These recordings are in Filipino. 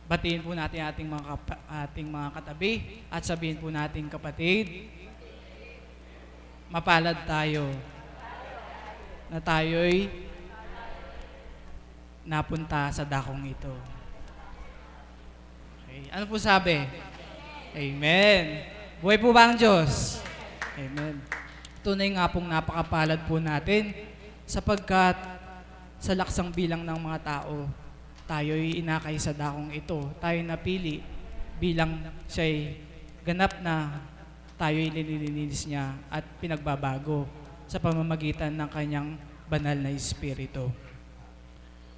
Batiin po natin ating mga katabi at sabihin po natin, kapatid, mapalad tayo na tayo'y napunta sa dakong ito. Okay. Ano po sabi? Amen. Buhay po ba ang Diyos? Amen. Tunay nga pong napakapalad po natin sapagkat sa laksang bilang ng mga tao, tayo'y inakay sa dakong ito. Tayo napili bilang siya'y ganap na tayo'y linilinis niya at pinagbabago sa pamamagitan ng kanyang banal na Espiritu.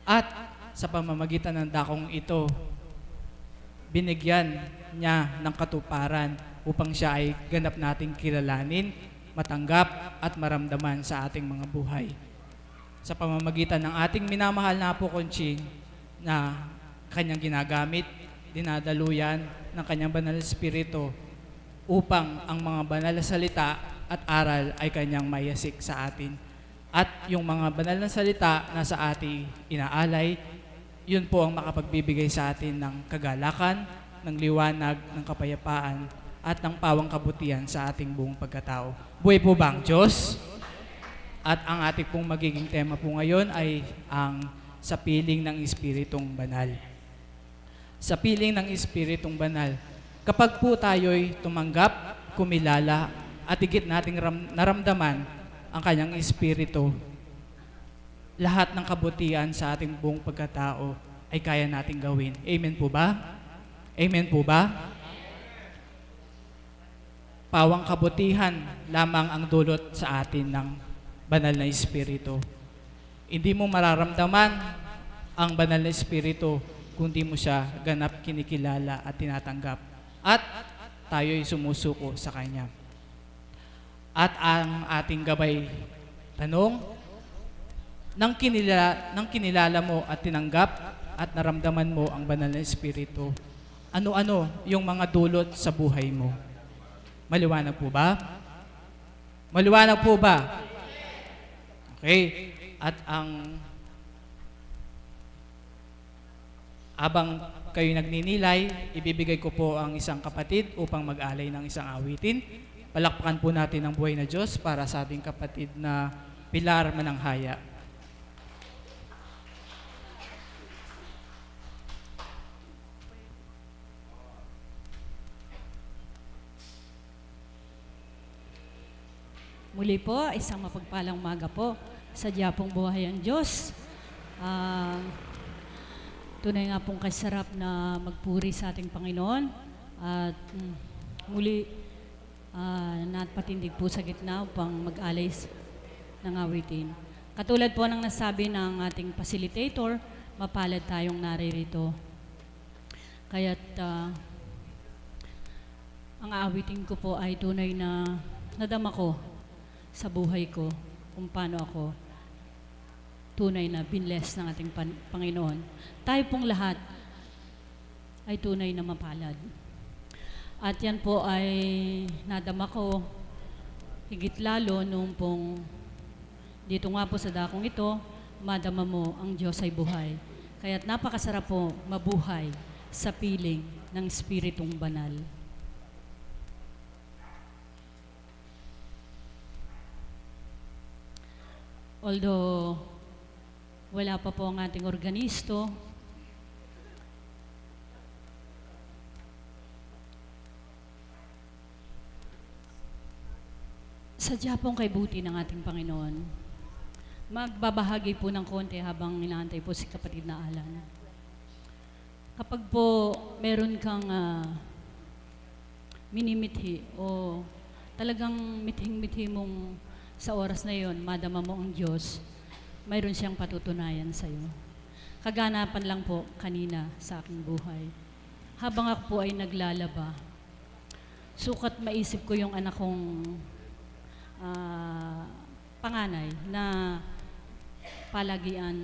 At sa pamamagitan ng dakong ito, binigyan niya ng katuparan upang siya ay ganap nating kilalanin, matanggap at maramdaman sa ating mga buhay. Sa pamamagitan ng ating minamahal na Apo Conching, na kanyang ginagamit, dinadaluyan ng kanyang banal na Espiritu upang ang mga banal na salita at aral ay kanyang mayasik sa atin. At yung mga banal na salita na sa ating inaalay, yun po ang makapagbibigay sa atin ng kagalakan, ng liwanag, ng kapayapaan, at ng pawang kabutihan sa ating buong pagkatao. Buhay po ba ang Diyos? At ang ating pong magiging tema po ngayon ay ang sa piling ng Espiritong Banal. Sa piling ng Espiritong Banal, kapag po tayo'y tumanggap, kumilala, at higit nating naramdaman ang kanyang Espiritu, lahat ng kabutihan sa ating buong pagkatao ay kaya nating gawin. Amen po ba? Amen po ba? Pawang kabutihan lamang ang dulot sa atin ng banal na Espiritu. Hindi mo mararamdaman ang banal na Espiritu kung di mo siya ganap kinikilala at tinatanggap. At tayo'y sumusuko sa Kanya. At ang ating gabay tanong, nang kinilala mo at tinanggap at naramdaman mo ang banal na Espiritu, ano-ano yung mga dulot sa buhay mo? Maliwanag po ba? Maliwanag po ba? Okay. At abang kayo nagninilay, ibibigay ko po ang isang kapatid upang mag-alay ng isang awitin. Palakpakan po natin ang buhay na Diyos para sa ating kapatid na Pilar Mananghaya. Muli po, isang mapagpalang umaga po. Sadya pong buhay ang Diyos. Tunay nga pong kasarap na magpuri sa ating Panginoon. At muli, napatindig po sa gitna upang mag-alay ng awitin. Katulad po ng nasabi ng ating facilitator, mapalad tayong naririto. Kaya't ang awitin ko po ay tunay na nadama ko sa buhay ko kung paano ako tunay na binless ng ating Panginoon. Tayo pong lahat ay tunay na mapalad. At yan po ay nadama ko higit lalo nung pong dito nga po sa dakong ito, madama mo ang Diyos ay buhay. Kaya't napakasarap po mabuhay sa piling ng Espiritong Banal. Although wala pa po ang ating organisto, sadya pong kay buti ng ating Panginoon. Magbabahagi po ng konti habang inaantay po si kapatid na Alan. Kapag po meron kang minimithi o talagang mithing-mithi mong sa oras na yon, madama mo ang Diyos, mayroon siyang patutunayan sa iyo. Kaganapan lang po kanina sa aking buhay. Habang ako po ay naglalaba, sukat maisip ko yung anak kong panganay na palagian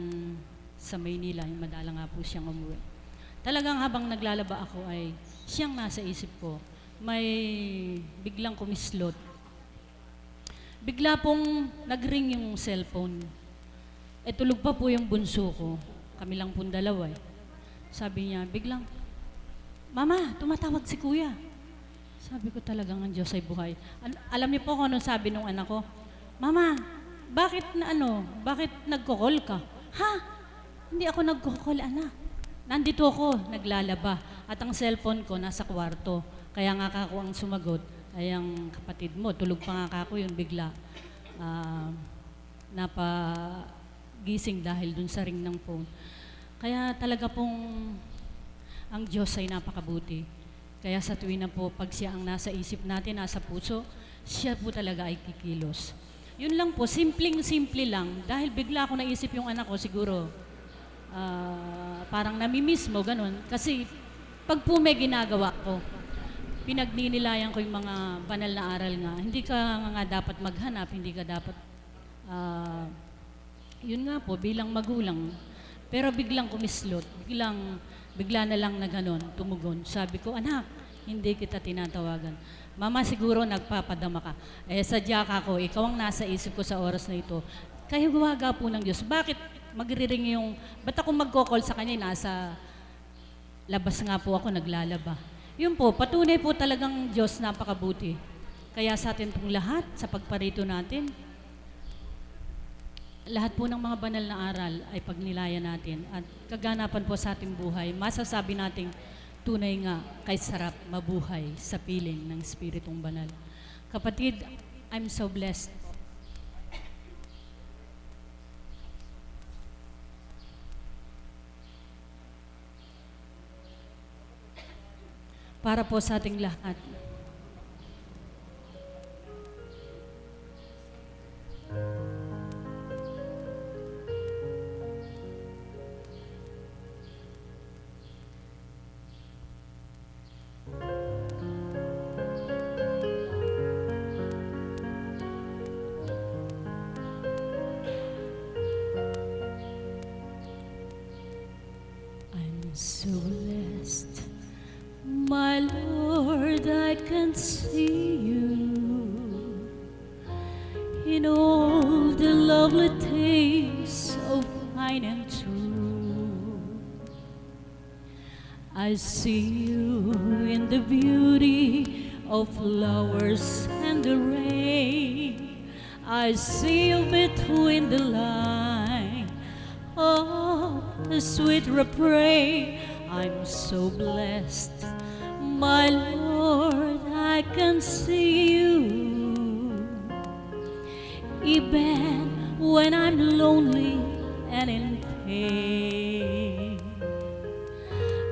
sa Maynila, madala nga po siyang umuwi. Talagang habang naglalaba ako ay siyang nasa isip ko. May biglang kumislot. Bigla pong nag-ring yung cellphone. Tulog pa po yung bunso ko. Kami lang pong dalawa eh. Sabi niya, biglang, Mama, tumatawag si Kuya. Sabi ko talagang ang Diyos ay buhay. Alam niyo po kung anong sabi nung anak ko? Mama, bakit nagko-call ka? Ha? Hindi ako nagko-call, anak. Nandito ako, naglalaba. At ang cellphone ko nasa kwarto. Kaya nga ako ang sumagot ay ang kapatid mo. Tulog pa nga ako yun bigla. Napagising dahil dun sa ring ng phone. Kaya talaga pong ang Diyos ay napakabuti. Kaya sa tuwing na po, pag siya ang nasa isip natin, nasa puso, siya po talaga ay kikilos. Yun lang po, simpleng-simple lang. Dahil bigla ako naisip yung anak ko, siguro, parang namimiss mo, ganun. Kasi pag po may ginagawa ko, pinagninilayan ko yung mga banal na aral nga. Hindi ka nga dapat maghanap, hindi ka dapat, yun nga po, bilang magulang. Pero biglang kumislot, bigla na lang na gano'n, tumugon. Sabi ko, anak, hindi kita tinatawagan. Mama, siguro nagpapadama ka. Sadya ka ako, ikaw ang nasa isip ko sa oras na ito. Kayo gawaga po ng Diyos. Bakit magriring yung, ba't ako magkokol sa kanya, nasa labas nga po ako, naglalaba. Yun po, patunay po talagang Diyos napakabuti. Kaya sa atin pong lahat, sa pagparito natin, lahat po ng mga banal na aral ay pagnilayan natin at kaganapan po sa ating buhay, masasabi nating tunay nga kay sarap mabuhay sa piling ng Espiritong Banal. Kapatid, I'm so blessed. Para po sa ating lahat. So blessed, my Lord, I can see you in all the lovely things of fine and true. I see you in the beauty of flowers and the rain. I see you between the lines. Oh, a sweet refrain. I'm so blessed, my Lord, I can see you. Even when I'm lonely and in pain,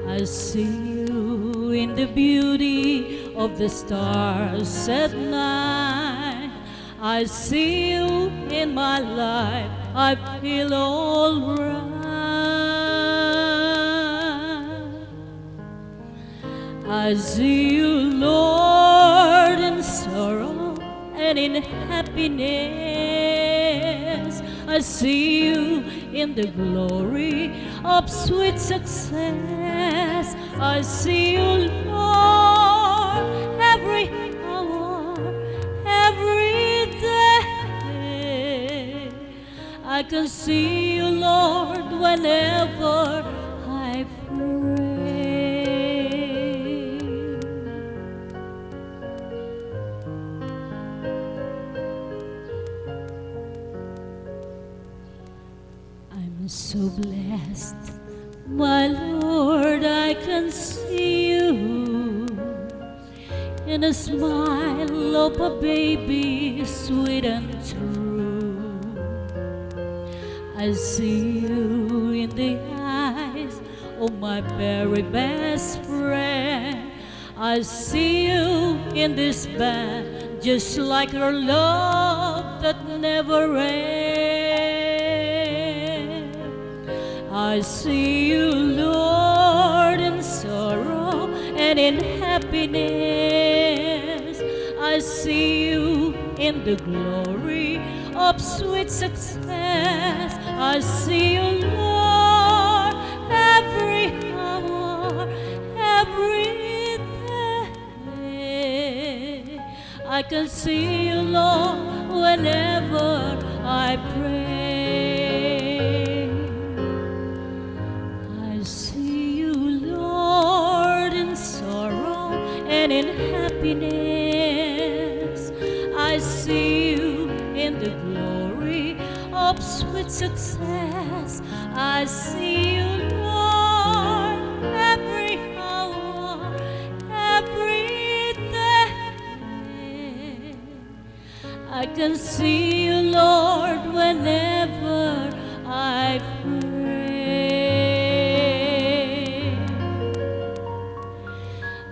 I see you in the beauty of the stars at night. I see you in my life, I feel all right. I see you, Lord, in sorrow and in happiness. I see you in the glory of sweet success. I see you, Lord, every hour, every day. I can see you, Lord, whenever I pray. I'm so blessed, my Lord, I can see you in a smile of a baby, sweet and true. I see you in the eyes of my very best friend. I see you in this band, just like our love that never ends. I see you, Lord, in sorrow and in happiness. I see you in the glory of sweet success. I see you, Lord, every hour, every day. I can see you, Lord, whenever I pray. I see you, Lord, in when in happiness I see you in the glory of sweet success. I see you, Lord, every hour, every day. I can see you, Lord, whenever I pray.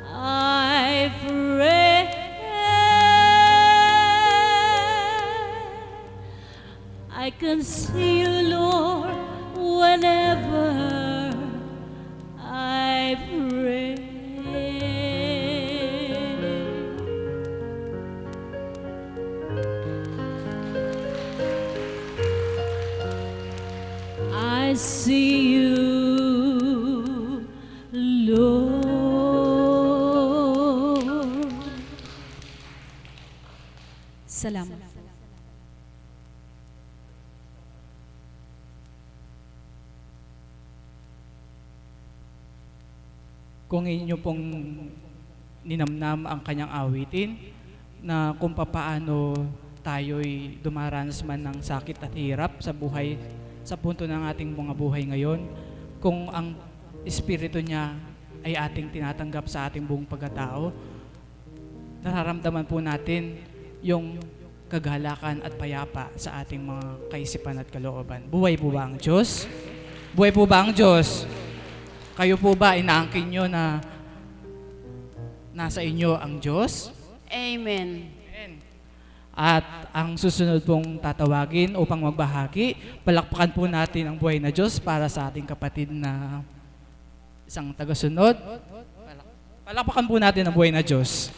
I pray. I can see you, Lord, whenever I pray. I see you, Lord. Salamat. Kung inyo pong ninamnam ang kanyang awitin, na kung papaano tayo'y dumaranas man ng sakit at hirap sa buhay, sa punto ng ating mga buhay ngayon, kung ang Espiritu niya ay ating tinatanggap sa ating buong pagkatao, nararamdaman po natin yung kagalakan at payapa sa ating mga kaisipan at kalooban. Buhay po ba ang Diyos? Buhay po ba ang Diyos? Kayo po ba, inaangkin nyo na nasa inyo ang Diyos? Amen. At ang susunod pong tatawagin upang magbahagi, palakpakan po natin ang buhay na Diyos para sa ating kapatid na isang tagasunod. Palakpakan po natin ang buhay na Diyos.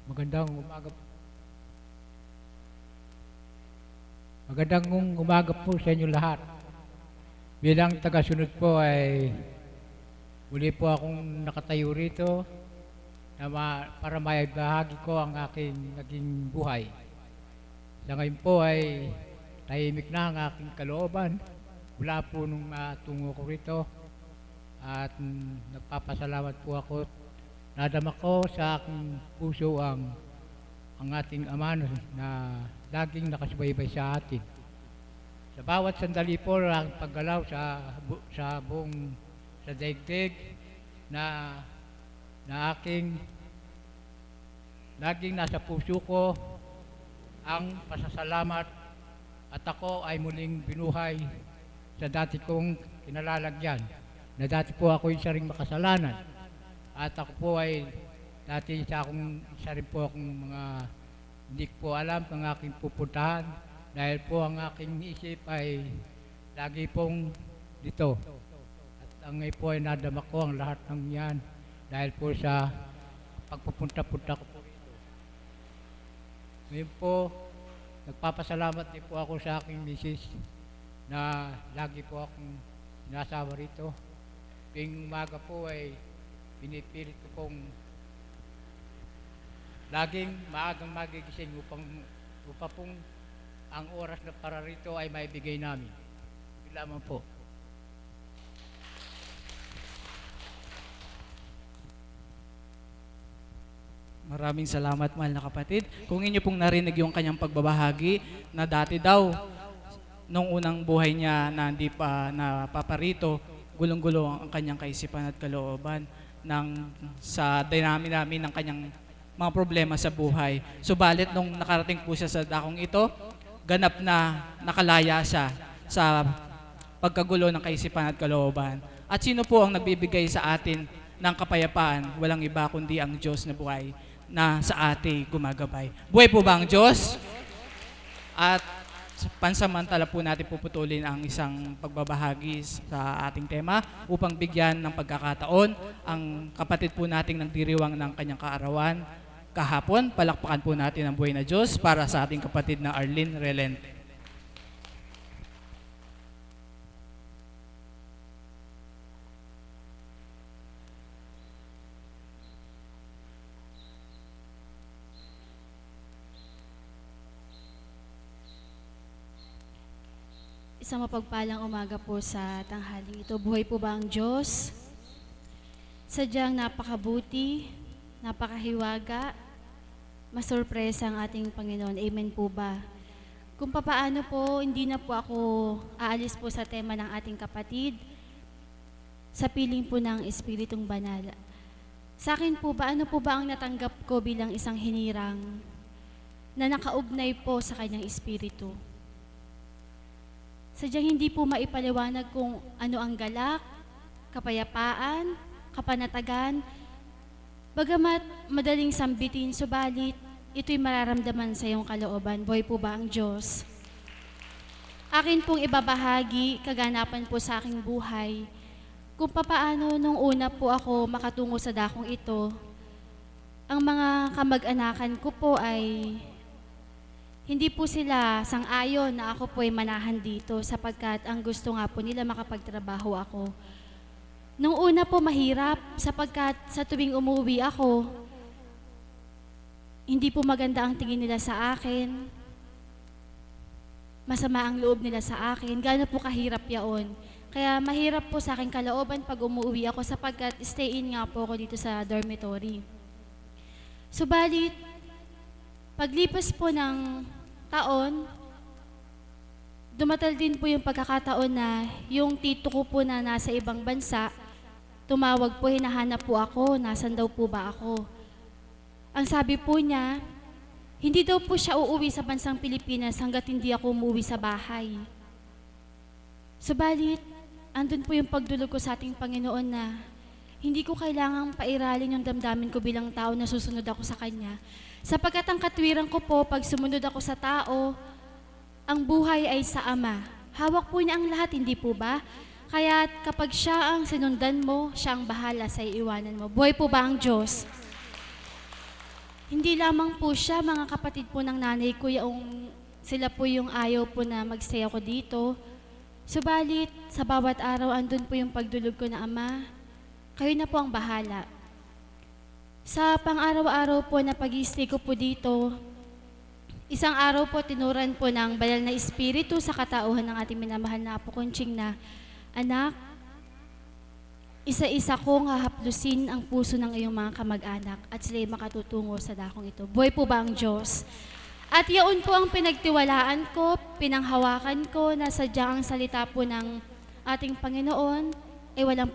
Magandang umaga po. Magandang umaga po sa inyo lahat. Bilang tagasunod po ay muli po akong nakatayo rito na para maibahagi ko ang aking naging buhay. Sa ngayon po ay tahimik na ang aking kalooban mula po nung tungo ko rito at nagpapasalamat po ako. Nadama ko sa aking puso ang ating Ama na laging nakasubaybay sa atin. Sa bawat sandali po ang paggalaw sa buong sa daigdig na aking laging nasa puso ko ang pasasalamat at ako ay muling binuhay sa dati kong kinalalagyan na dati po ako isa ring makasalanan at ako po ay dati isa rin po akong mga hindi po alam ang aking pupuntahan dahil po ang aking isip ay lagi pong dito. At ang po ay nadama ko ang lahat ng yan dahil po sa pagpupunta-punta ko po rito. Ngayon po, nagpapasalamat din po ako sa aking misis na lagi po akong sinasama rito. Tuwing umaga po ay pinipilit ko pong laging maagang magigising upang pong ang oras na para rito ay maibigay namin. Yun lamang po. Maraming salamat, mahal na kapatid. Kung inyo pong narinig yung kanyang pagbabahagi na dati daw, nung unang buhay niya na hindi pa napaparito, gulong-gulo ang kanyang kaisipan at kalooban sa dynamic ng kanyang mga problema sa buhay. Subalit nung nakarating po siya sa dakong ito, ganap na nakalaya siya sa pagkagulo ng kaisipan at kalooban. At sino po ang nagbibigay sa atin ng kapayapaan? Walang iba kundi ang Diyos na buhay na sa atin gumagabay. Buhay po ba ang Diyos? At pansamantala po natin puputulin ang isang pagbabahagi sa ating tema upang bigyan ng pagkakataon ang kapatid po nating nagdiriwang ng kanyang kaarawan kahapon. Palakpakan po natin ang buhay na Diyos para sa ating kapatid na Arlene Relente. Isang mapagpalang umaga po sa tanghaling ito. Buhay po ba ang Diyos? Sadyang napakabuti, napakahiwaga, masurpresa ang ating Panginoon. Amen po ba? Kung papaano po, hindi na po ako aalis po sa tema ng ating kapatid, sa piling po ng Espiritong Banal. Sa akin po ba, ano po ba ang natanggap ko bilang isang hinirang na nakaugnay po sa kanyang Espiritu? Sadyang hindi po maipaliwanag kung ano ang galak, kapayapaan, kapanatagan, bagamat madaling sambitin, subalit ito'y mararamdaman sa iyong kalooban. Buhay po ba ang Diyos? Akin pong ibabahagi, kaganapan po sa aking buhay, kung papaano nung una po ako makatungo sa dakong ito, ang mga kamag-anakan ko po ay hindi po sila sang-ayon na ako po ay manahan dito sapagkat ang gusto nga po nila makapagtrabaho ako. Nung una po mahirap sapagkat sa tuwing umuwi ako, hindi po maganda ang tingin nila sa akin, masama ang loob nila sa akin, gaano po kahirap yaon. Kaya mahirap po sa akin kalooban pag umuwi ako sapagkat stay in nga po ako dito sa dormitory. Subalit, paglipas po ng taon, dumatal din po yung pagkakataon na yung tito ko po na nasa ibang bansa, tumawag po, hinahanap po ako, nasan daw po ba ako. Ang sabi po niya, hindi daw po siya uuwi sa bansang Pilipinas hanggat hindi ako umuwi sa bahay. Subalit, andun po yung pagdulog ko sa ating Panginoon na hindi ko kailangang pairalin yung damdamin ko bilang tao na susunod ako sa Kanya. Sapagkat ang katwiran ko po, pag sumunod ako sa tao, ang buhay ay sa Ama. Hawak po niya ang lahat, hindi po ba? Kaya kapag siya ang sinundan mo, siya ang bahala sa iiwanan mo. Buhay po ba ang Diyos? Hindi lamang po siya, mga kapatid po ng nanay ko, sila po yung ayaw po na mag-stay ako dito. Subalit, sa bawat araw, andun po yung pagdulog ko na, Ama, kayo na po ang bahala. Sa pang-araw-araw po na pag-i-stay ko po dito, isang araw po tinuran po ng banal na Espiritu sa katauhan ng ating minamahal na Apo Conching na, Anak, isa-isa kong hahaplusin ang puso ng iyong mga kamag-anak at sila'y makatutungo sa dakong ito. Buhay po ba ang Diyos? At yaon po ang pinagtiwalaan ko, pinanghawakan ko na sadyang ang salita po ng ating Panginoon ay walang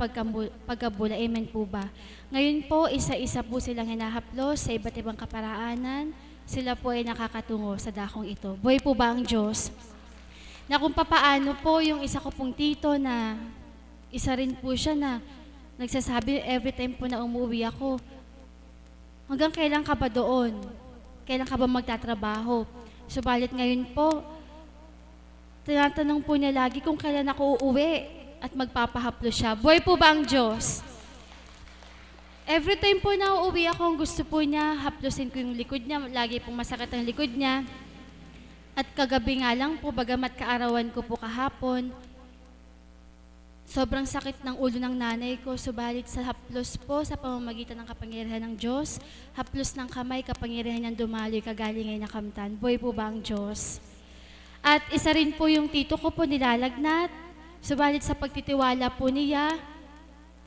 pagkabula. Amen po ba? Ngayon po, isa-isa po silang hinahaplos sa iba't ibang kaparaanan. Sila po ay nakakatungo sa dakong ito. Buhay po ba ang Diyos? Na kung papaano po yung isa ko pong tito na isa rin po siya na nagsasabi every time po na umuwi ako, hanggang kailan ka ba doon? Kailan ka ba magtatrabaho? Subalit ngayon po, tinatanong po niya lagi kung kailan ako uuwi at magpapahaplos siya. Buhay po ba ang Diyos? Every time po na uuwi ako, ang gusto po niya, haplosin ko yung likod niya. Lagi pong masakit ang likod niya. At kagabi nga lang po, bagamat kaarawan ko po kahapon, sobrang sakit ng ulo ng nanay ko. Subalit sa haplos po, sa pamamagitan ng kapangyarihan ng Diyos, haplos ng kamay, kapangyarihan niyang dumaloy, kagalingay na kamtan. Buhay po ba ang Diyos? At isa rin po yung tito ko po nilalagnat. Subalit sa pagtitiwala po niya,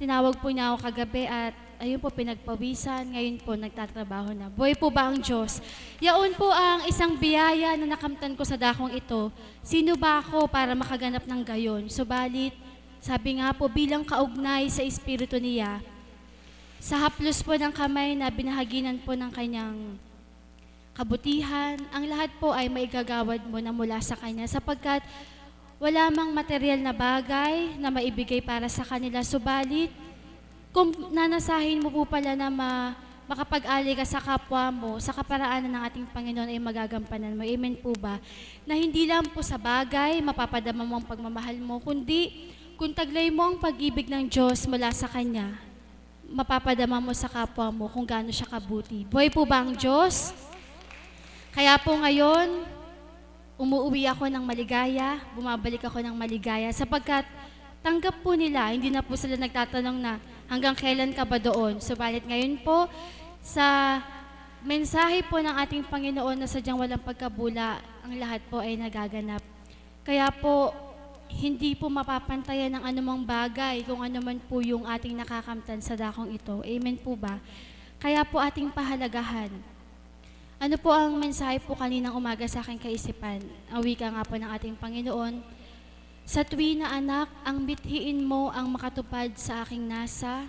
tinawag po niya ako kagabi at ayun po pinagpawisan, ngayon po nagtatrabaho na. Buhay po ba ang Diyos? Yaon po ang isang biyaya na nakamtan ko sa dakong ito. Sino ba ako para makaganap ng gayon? Subalit, sabi nga po bilang kaugnay sa Espiritu niya, sa haplos po ng kamay na binahaginan po ng kanyang kabutihan, ang lahat po ay maigagawad mo na mula sa Kanya sapagkat wala mang material na bagay na maibigay para sa kanila. Subalit, kung nanasahin mo po pala na makapag-ali ka sa kapwa mo, sa kaparaanan ng ating Panginoon ay magagampanan mo. Amen po ba? Na hindi lang po sa bagay, mapapadama mo ang pagmamahal mo, kundi kung taglay mo ang pag-ibig ng Diyos mula sa Kanya, mapapadama mo sa kapwa mo kung gaano siya kabuti. Buhay po ba ang Diyos? Kaya po ngayon, umuwi ako ng maligaya, bumabalik ako ng maligaya, sapagkat tanggap po nila, hindi na po sila nagtatanong na hanggang kailan ka ba doon. Subalit ngayon po, sa mensahe po ng ating Panginoon na sadyang walang pagkabula, ang lahat po ay nagaganap. Kaya po, hindi po mapapantayan ng anumang bagay kung ano man po yung ating nakakamtan sa dakong ito. Amen po ba? Kaya po ating pahalagahan. Ano po ang mensahe po kaninang umaga sa aking kaisipan? Ang wika nga po ng ating Panginoon, sa tuwi na anak, ang mithiin mo ang makatupad sa aking sa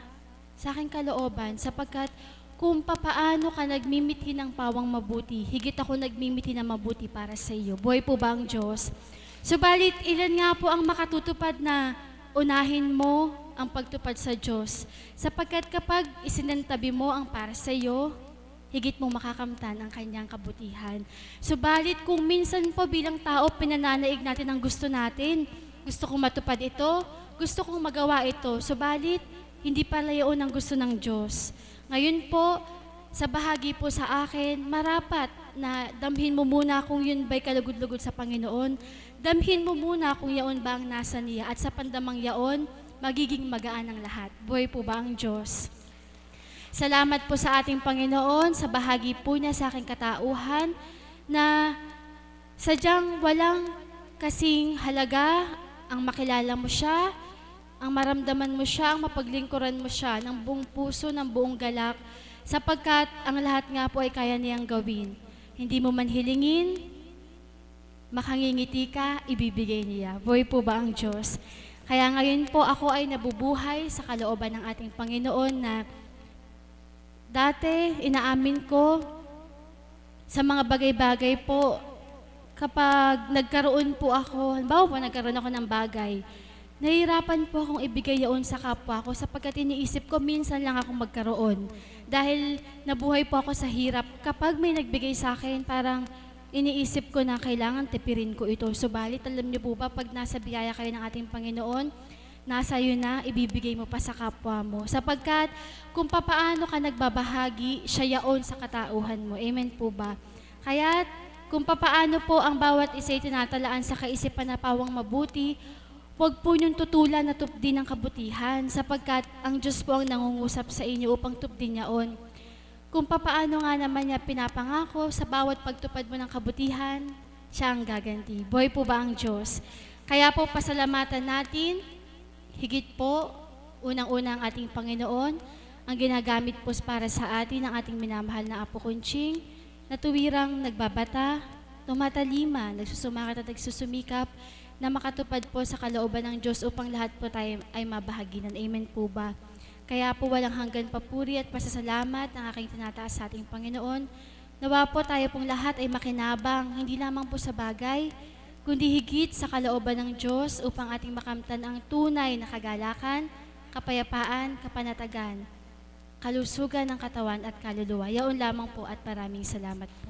aking kalooban, sapagkat kung papaano ka nagmimithi ng pawang mabuti, higit ako nagmimithi ng mabuti para sa iyo. Buhay po ba ang Diyos? Subalit, ilan nga po ang makatutupad na unahin mo ang pagtupad sa Diyos? Sapagkat kapag isinantabi mo ang para sa iyo, higit mong makakamtan ang kanyang kabutihan. Subalit, kung minsan po bilang tao, pinananaig natin ang gusto natin, gusto kong matupad ito, gusto kong magawa ito, subalit, hindi pala yun ang gusto ng Diyos. Ngayon po, sa bahagi po sa akin, marapat na damhin mo muna kung yun ba'y kalugod-lugod sa Panginoon. Damhin mo muna kung yaon ba ang nasa niya. At sa pandamang yaon, magiging magaan ang lahat. Buhay po ba ang Diyos? Salamat po sa ating Panginoon, sa bahagi po niya sa aking katauhan, na sadyang walang kasing halaga ang makilala mo siya, ang maramdaman mo siya, ang mapaglingkuran mo siya ng buong puso, ng buong galak, sapagkat ang lahat nga po ay kaya niyang gawin. Hindi mo man hilingin, makangingiti ka, ibibigay niya. Buhay po ba ang Diyos? Kaya ngayon po ako ay nabubuhay sa kalooban ng ating Panginoon na dati inaamin ko sa mga bagay-bagay po, kapag nagkaroon po ako, halimbawa po nagkaroon ako ng bagay, nahihirapan po akong ibigay yaon sa kapwa ko sapagkat iniisip ko minsan lang akong magkaroon. Dahil nabuhay po ako sa hirap. Kapag may nagbigay sa akin, parang iniisip ko na kailangan tipirin ko ito. Subalit, alam niyo po ba, pag nasa biyaya kayo ng ating Panginoon, nasa iyo na, ibibigay mo pa sa kapwa mo. Sapagkat kung papaano ka nagbabahagi, siya yaon sa katauhan mo. Amen po ba? Kaya kung papaano po ang bawat isa tinatalaan sa kaisipan na pawang mabuti, huwag po niyong tutulan na tupdin ang kabutihan, sapagkat ang Diyos po ang nangungusap sa inyo upang tupdin yaon. Kung papaano nga naman niya pinapangako, sa bawat pagtupad mo ng kabutihan, siya ang gaganti. Buhay po ba ang Diyos? Kaya po pasalamatan natin, higit po, unang-unang ating Panginoon, ang ginagamit po para sa atin ng ating minamahal na Apo Kunching, na tuwirang nagbabata, tumatalima, nagsusumakat at nagsusumikap, na makatupad po sa kalooban ng Diyos upang lahat po tayo ay mabahaginan. Amen po ba? Kaya po walang hanggan papuri at pasasalamat ang aking tinataas sa ating Panginoon. Nawa po tayo pong lahat ay makinabang, hindi lamang po sa bagay, kundi higit sa kalooban ng Diyos upang ating makamtan ang tunay na kagalakan, kapayapaan, kapanatagan, kalusugan ng katawan at kaluluwa. Yaon lamang po at maraming salamat po.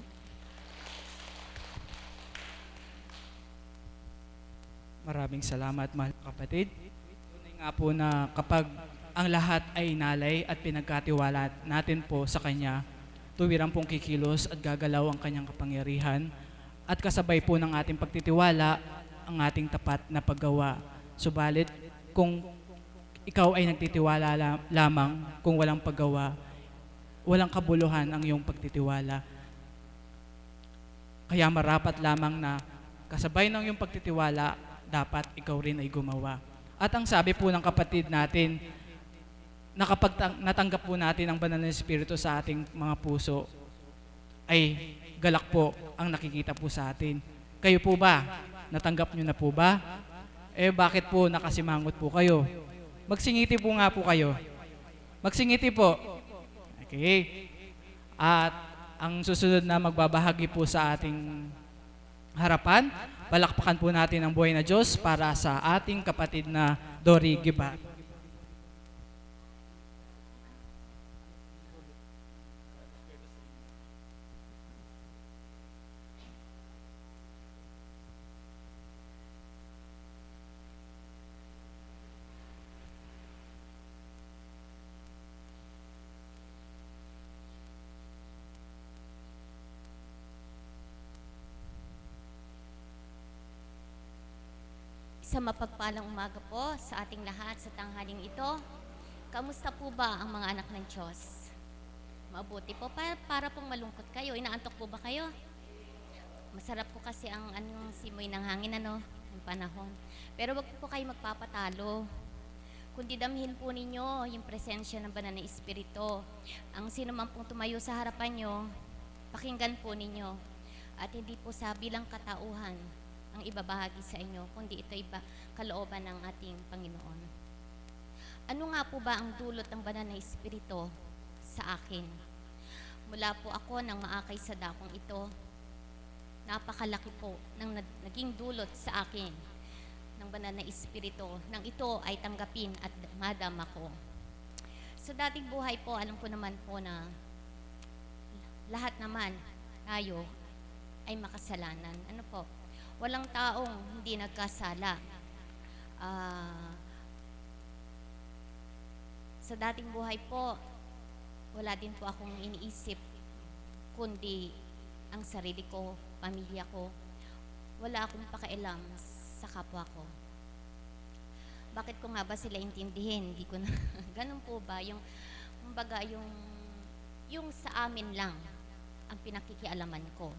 Maraming salamat, mahal kapatid. Tunay nga po na kapag ang lahat ay nalay at pinagkatiwala natin po sa Kanya, tuwirang pong kikilos at gagalaw ang Kanyang kapangyarihan at kasabay po ng ating pagtitiwala ang ating tapat na paggawa. Subalit, kung ikaw ay nagtitiwala lamang kung walang paggawa, walang kabuluhan ang iyong pagtitiwala. Kaya marapat lamang na kasabay ng iyong pagtitiwala, dapat ikaw rin ay gumawa. At ang sabi po ng kapatid natin, na kapag natanggap po natin ang banal na Espiritu sa ating mga puso, ay galak po ang nakikita po sa atin. Kayo po ba? Natanggap nyo na po ba? Eh bakit po nakasimangot po kayo? Magsingiti po nga po kayo. Magsingiti po. Okay. At ang susunod na magbabahagi po sa ating harapan, palakpakan po natin ang buhay na Diyos para sa ating kapatid na Dory Giba. Sa mapagpalang umaga po sa ating lahat sa tanghaling ito. Kamusta po ba ang mga anak ng Diyos? Mabuti po, para pong malungkot kayo. Inaantok po ba kayo? Masarap po kasi ang anong simoy ng hangin, ano? Ang panahon. Pero wag po kayo magpapatalo. Kundi damhin po ninyo yung presensya ng banal na Espiritu. Ang sino man pong tumayo sa harapan nyo, pakinggan po ninyo. At hindi po sa bilang katauhan ang ibabahagi sa inyo, kundi ito iba kalooban ng ating Panginoon. Ano nga po ba ang dulot ng banal na Espiritu sa akin? Mula po ako nang maakay sa dakong ito, napakalaki po ng naging dulot sa akin ng banal na Espiritu nang ito ay tanggapin at madama ko. Sa dating buhay po, alam ko naman po na lahat naman tayo ay makasalanan. Ano po? Walang taong hindi nagkasala. Sa dating buhay po, wala din po akong iniisip kundi ang sarili ko, pamilya ko. Wala akong pakialam sa kapwa ko. Bakit ko nga ba sila intindihin? Hindi ko na. Ganun po ba? Kumbaga, yung sa amin lang ang pinakikialaman ko.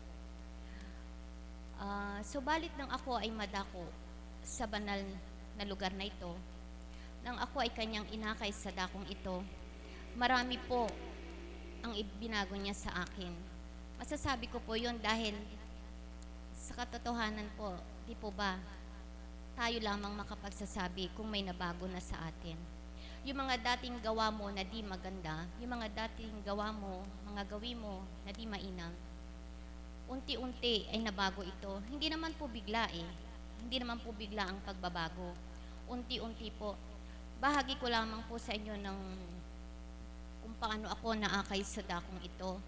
Subalit nang ako ay madako sa banal na lugar na ito, nang ako ay kanyang inakay sa dakong ito, marami po ang ibinago niya sa akin. Masasabi ko po yun dahil sa katotohanan po, di po ba, tayo lamang makapagsasabi kung may nabago na sa atin. Yung mga dating gawa mo na di maganda, yung mga dating gawa mo, mga gawi mo na di mainam, unti-unti ay nabago ito. Hindi naman po bigla Hindi naman po bigla ang pagbabago. Unti-unti po. Bahagi ko lamang po sa inyo ng kung paano ako naakay sa dakong ito.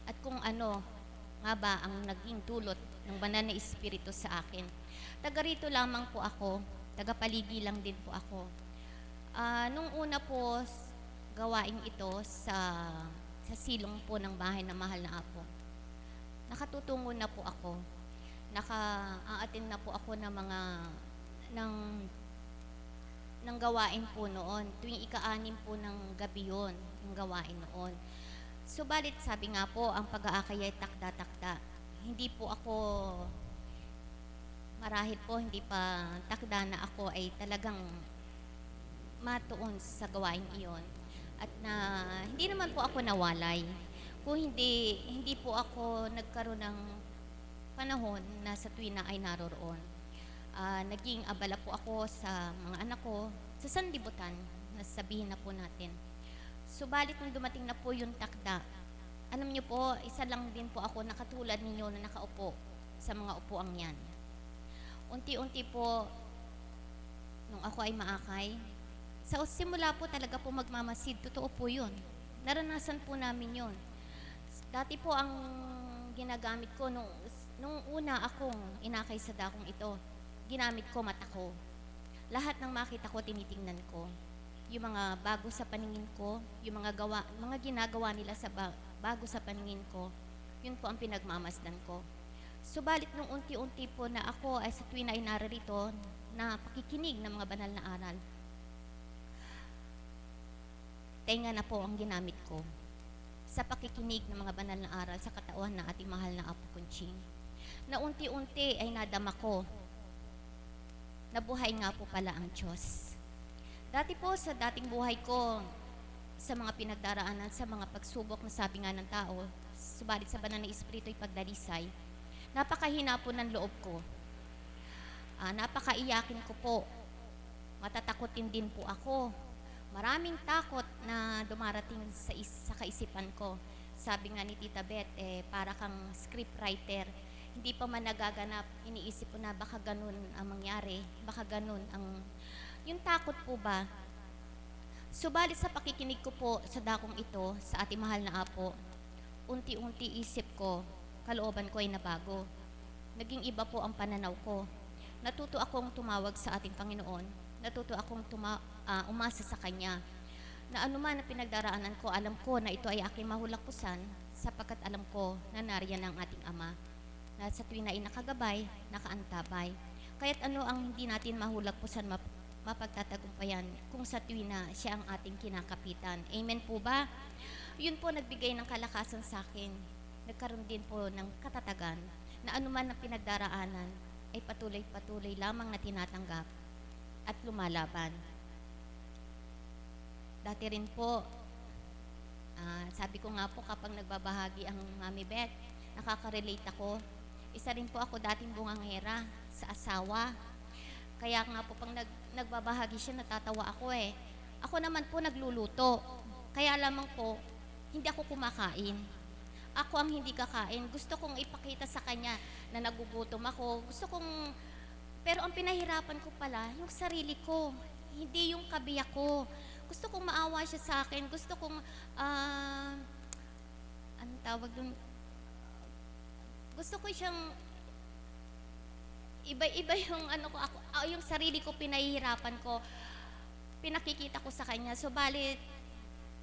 At kung ano nga ba ang naging dulot ng banal na Espiritu sa akin. Taga rito lamang po ako. Taga-paligi lang din po ako. Nung una po, gawain ito sa silong po ng bahay na mahal na Apo. Nakatutungo na po ako. Naka-a-attend na po ako ng mga ng gawain po noon. Tuwing ika-anim po ng gabi yun, yung gawain noon. Subalit sabi nga po, ang pag-aakay ay takda-takda. Hindi po ako, marahil po hindi pa takda na ako ay talagang matuon sa gawain iyon. At na hindi naman po ako nawalay. Kung hindi po ako nagkaroon ng panahon na sa tuwin na ay naroroon. Naging abala po ako sa mga anak ko, sa sanlibutan, na sabihin na po natin. Subalit nung dumating na po yung takda, alam niyo po, isa lang din po ako nakatulad ninyo na nakaupo sa mga upuang yan. Unti-unti po, nung ako ay maakay, sa simula po talaga po magmamasid, totoo po yun. Naranasan po namin yun. Dati po ang ginagamit ko nung una akong inakay sa dakong ito, ginamit ko mata ko. Lahat ng makita ko, tinitingnan ko. Yung mga bago sa paningin ko, yung mga ginagawa nila sa bago sa paningin ko, yun po ang pinagmamasdan ko. Subalit nung unti-unti po na ako ay sa tuwin ay narito na pakikinig ng mga banal na aral, tenga na po ang ginamit ko sa pakikinig ng mga banal na aral sa katauhan ng ating mahal na Apo Conching. Na unti-unti ay nadama ko na buhay nga po pala ang Diyos. Dati po sa dating buhay ko, sa mga pinagdaraanan, sa mga pagsubok na sabi nga ng tao, subalit sa banal na Espiritu ay pagdalisay, napakahina po ng loob ko. Napakaiyakin ko po. Matatakotin din po ako. Maraming takot na dumarating sa kaisipan ko. Sabi nga ni Tita Beth, para kang scriptwriter. Hindi pa man nagaganap, iniisip ko na baka ganun ang mangyari, baka ganun ang... Yung takot po ba? Subalit sa pakikinig ko po sa dakong ito, sa ating mahal na Apo, unti-unti isip ko, kalooban ko ay nabago. Naging iba po ang pananaw ko. Natuto akong tumawag sa ating Panginoon. Natuto akong umasa sa Kanya. Na anuman na pinagdaraanan ko, alam ko na ito ay aking mahulakusan sapagkat alam ko na nariyan ang ating Ama. Na sa tuwing na nakagabay, nakaantabay. Kaya't ano ang hindi natin mahulagpusan mapagtatagumpayan kung sa tuwing na siya ang ating kinakapitan. Amen po ba? Yun po nagbigay ng kalakasan sa akin. Nagkaroon din po ng katatagan na anuman ang pinagdaraanan, ay patuloy-patuloy lamang na tinatanggap at lumalaban. Dati rin po, sabi ko nga po kapag nagbabahagi ang Mami Beth, nakaka-relate ako. Isa rin po ako dating bungangera sa asawa. Kaya nga po pag nagbabahagi siya, natatawa ako eh. Ako naman po nagluluto. Kaya lamang po, hindi ako kumakain. Ako ang hindi kakain. Gusto kong ipakita sa kanya na nagugutom ako. Pero ang pinahirapan ko pala, yung sarili ko. Hindi yung kabiyak ko. Gusto kong maawa siya sa akin. Gusto kong, anong tawag dun? Gusto ko siyang, iba-iba yung yung sarili ko pinahihirapan ko. Pinakikita ko sa kanya. Subalit,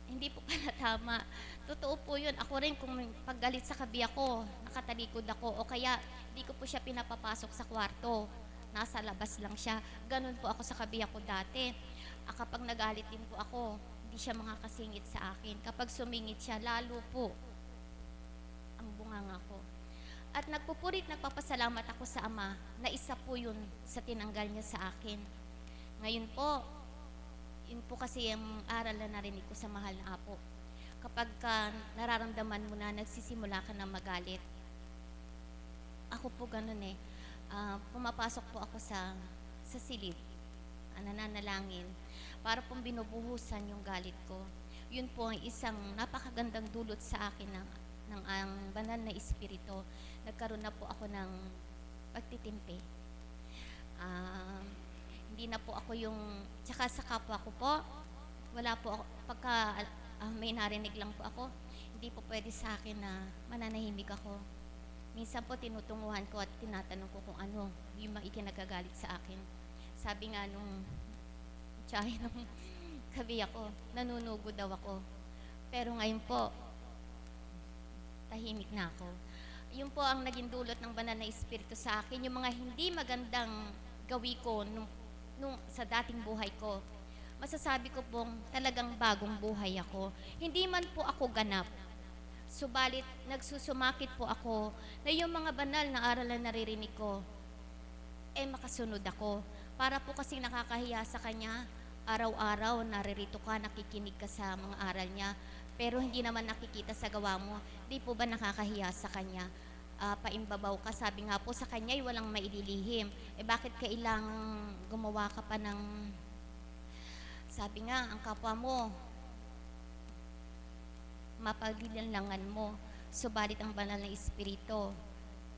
hindi po pala tama. Totoo po yun. Ako rin kung paggalit sa kabiyak ko, nakatalikod ako. O kaya, hindi ko po siya pinapapasok sa kwarto. Nasa labas lang siya. Ganun po ako sa kabiyak ko dati. Kapag nagalit din po ako, hindi siya makakasingit sa akin. Kapag sumingit siya, lalo po ang bunganga ko. At nagpapasalamat ako sa Ama na isa po yun sa tinanggal niya sa akin. Ngayon po, yun po kasi ang aral na narinig ko sa mahal na Apo. Kapag nararamdaman mo na nagsisimula ka na magalit, ako po ganun eh. Pumapasok po ako sa silid, nananalangin, para pong binubuhusan yung galit ko. Yun po ang isang napakagandang dulot sa akin ng ang banal na espiritu. Nagkaroon na po ako ng pagtitimpi. Hindi na po ako yung, tsaka sa kapwa ko po, wala po ako, pagka may narinig lang po ako, hindi po pwede sa akin na mananahimik ako. Minsan po tinutunguhan ko at tinatanong ko kung ano yung mga ikinagagalit sa akin. Sabi nga nung tsahe ng kabiyak ko, nanunugo daw ako. Pero ngayon po, tahimik na ako. Yun po ang naging dulot ng banal na espiritu sa akin, yung mga hindi magandang gawi ko sa dating buhay ko. Masasabi ko pong talagang bagong buhay ako. Hindi man po ako ganap. Subalit, nagsusumakit po ako na yung mga banal na aral na naririnig ko, makasunod ako. Para po kasi nakakahiya sa kanya, araw-araw naririto ka, nakikinig ka sa mga aral niya, pero hindi naman nakikita sa gawa mo. Di po ba nakakahiya sa kanya? Paimbabaw ka, sabi nga po sa kanya ay walang maililihim. Bakit kailangang gumawa ka pa ng, sabi nga, ang kapwa mo, mapaglinlangan mo, subalit ang banal na espiritu,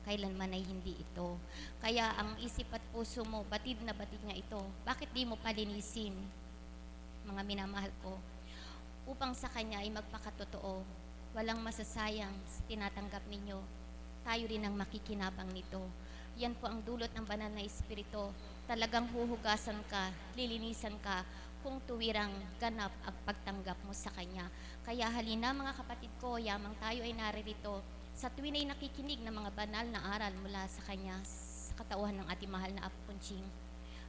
kailanman ay hindi ito. Kaya ang isip at puso mo, batid na batid nga ito. Bakit di mo palinisin, mga minamahal ko, upang sa kanya ay magpakatotoo, walang masasayang tinatanggap ninyo, tayo rin ang makikinabang nito. Yan po ang dulot ng banal na espiritu. Talagang huhugasan ka, lilinisan ka, kung tuwirang ganap ang pagtanggap mo sa kanya. Kaya halina mga kapatid ko, yamang tayo ay naririto sa tuwin ay nakikinig ng mga banal na aral mula sa kanya, sa katauhan ng ating mahal na Apo Conching.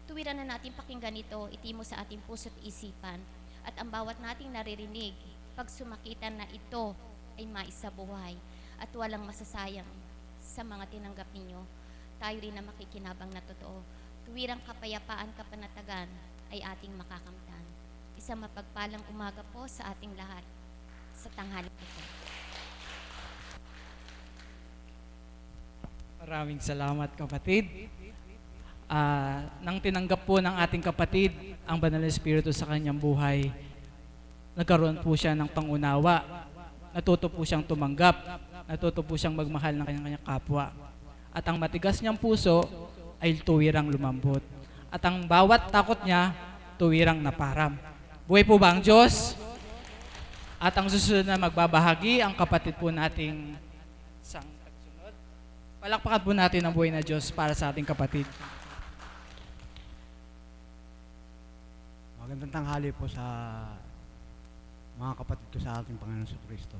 Tuwiran na natin pakinggan ito, itimo sa ating puso't isipan, at ang bawat nating naririnig, pag sumakitan na ito ay maisabuhay at walang masasayang sa mga tinanggap ninyo, tayo rin na makikinabang na totoo. Tuwirang kapayapaan, kapanatagan ay ating makakamtan. Isang mapagpalang umaga po sa ating lahat sa tanghali ito. Maraming salamat kapatid. Nang tinanggap po ng ating kapatid ang banal na espiritu sa kanyang buhay, nagkaroon po siya ng pangunawa. Natuto po siyang tumanggap. Natuto po siyang magmahal ng kanyang kapwa. At ang matigas niyang puso ay tuwirang lumambot. At ang bawat takot niya, tuwirang naparam. Buhay po ba ang Diyos? At ang susunod na magbabahagi, ang kapatid po nating isang tagsunod. Palakpakan po natin ang buhay na Diyos para sa ating kapatid. Magandang tanghali po sa mga kapatid ko sa ating Panginoon sa Kristo.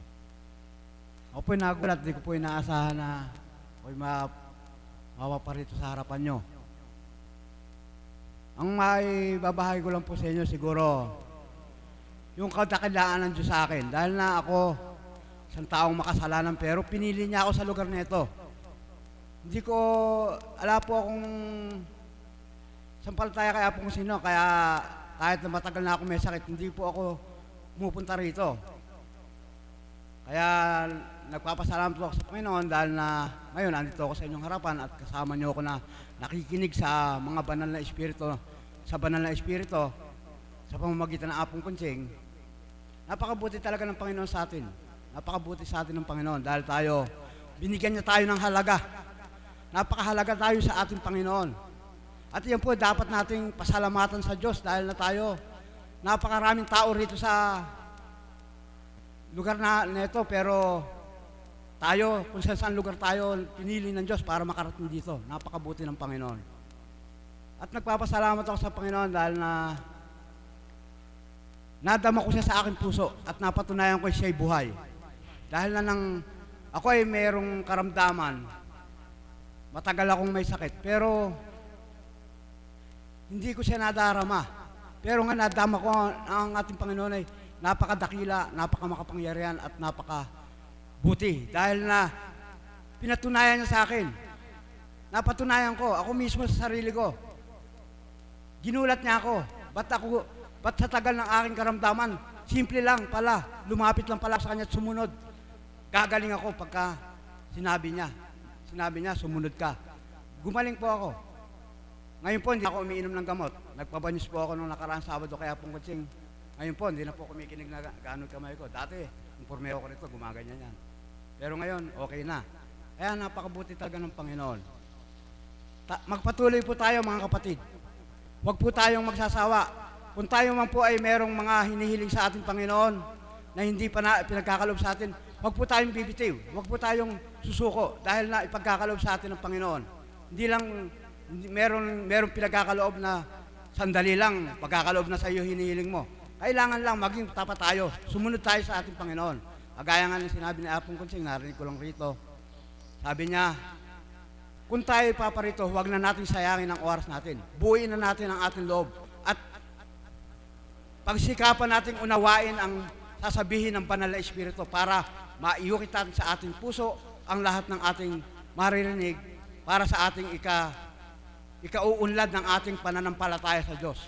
Ako po'y nagulat, di ko po'y inaasahan na ako'y mapaparito sa harapan nyo. Ang may babahagi ko lang po sa inyo siguro, yung kadakilaan ng Diyos sa akin. Dahil na ako, isang taong makasalanan, pero pinili niya ako sa lugar na ito. hindi ko, ala po akong sampalataya kay Apong Kusing, kaya kahit na matagal na ako may sakit, hindi po ako pumupunta rito. Kaya nagpapasalamat po ako sa Panginoon dahil na ngayon andito ako sa inyong harapan at kasama niyo ako na nakikinig sa mga banal na espiritu, sa pamamagitan ng Apong Kusing. Napakabuti talaga ng Panginoon sa atin. Napakabuti sa atin ng Panginoon dahil tayo, binigyan niya tayo ng halaga. Napakahalaga tayo sa ating Panginoon. At yan po, dapat nating pasalamatan sa Diyos dahil na tayo, napakaraming tao rito sa lugar na ito, pero tayo, kung saan lugar tayo, pinili ng Diyos para makarating dito. Napakabuti ng Panginoon. At nagpapasalamat ako sa Panginoon dahil na nadama ko siya sa aking puso at napatunayan ko siya'y buhay. Dahil na ako ay mayroong karamdaman, matagal akong may sakit, pero hindi ko siya nadarama. Pero nga nadama ko ang ating Panginoon ay napakadakila, napakamakapangyarihan at napakabuti. Dahil na pinatunayan niya sa akin. Napatunayan ko, ako mismo sa sarili ko. Ginulat niya ako. Ba't sa tagal ng aking karamdaman, simple lang pala, lumapit lang pala sa kanya at sumunod. Gagaling ako pagka sinabi niya, sumunod ka. Gumaling po ako. Ngayon po, hindi ako umiinom ng gamot. Nagpabanyos po ako nung nakaraang Sabado kaya Apong Kusing. Ngayon po, hindi na po kumikinig na gaano kamay ko. Dati, informe ako rito, gumaganyan yan. Pero ngayon, okay na. Kaya napakabuti talaga ng Panginoon. Magpatuloy po tayo mga kapatid. Huwag po tayong magsasawa. Kung tayo man po ay merong mga hinihiling sa ating Panginoon na hindi pa na pinagkakalob sa atin, huwag po tayong bibitiw. Huwag po tayong susuko dahil na ipagkakalob sa atin ng Panginoon. Hindi lang meron pinagkakaloob na sandali lang, pagkakaloob na sa iyo hinihiling mo. Kailangan lang maging tapat tayo, sumunod tayo sa ating Panginoon. Agaya nga ng sinabi ni Apong Kusing, narinig ko lang rito. Sabi niya, kung tayo paparito, huwag na natin sayangin ang oras natin. Buuin na natin ang ating loob. At pagsikapan natin unawain ang sasabihin ng banal na espiritu para maiyukit natin sa ating puso ang lahat ng ating maririnig para sa ating ikauunlad ng ating pananampalataya sa Diyos.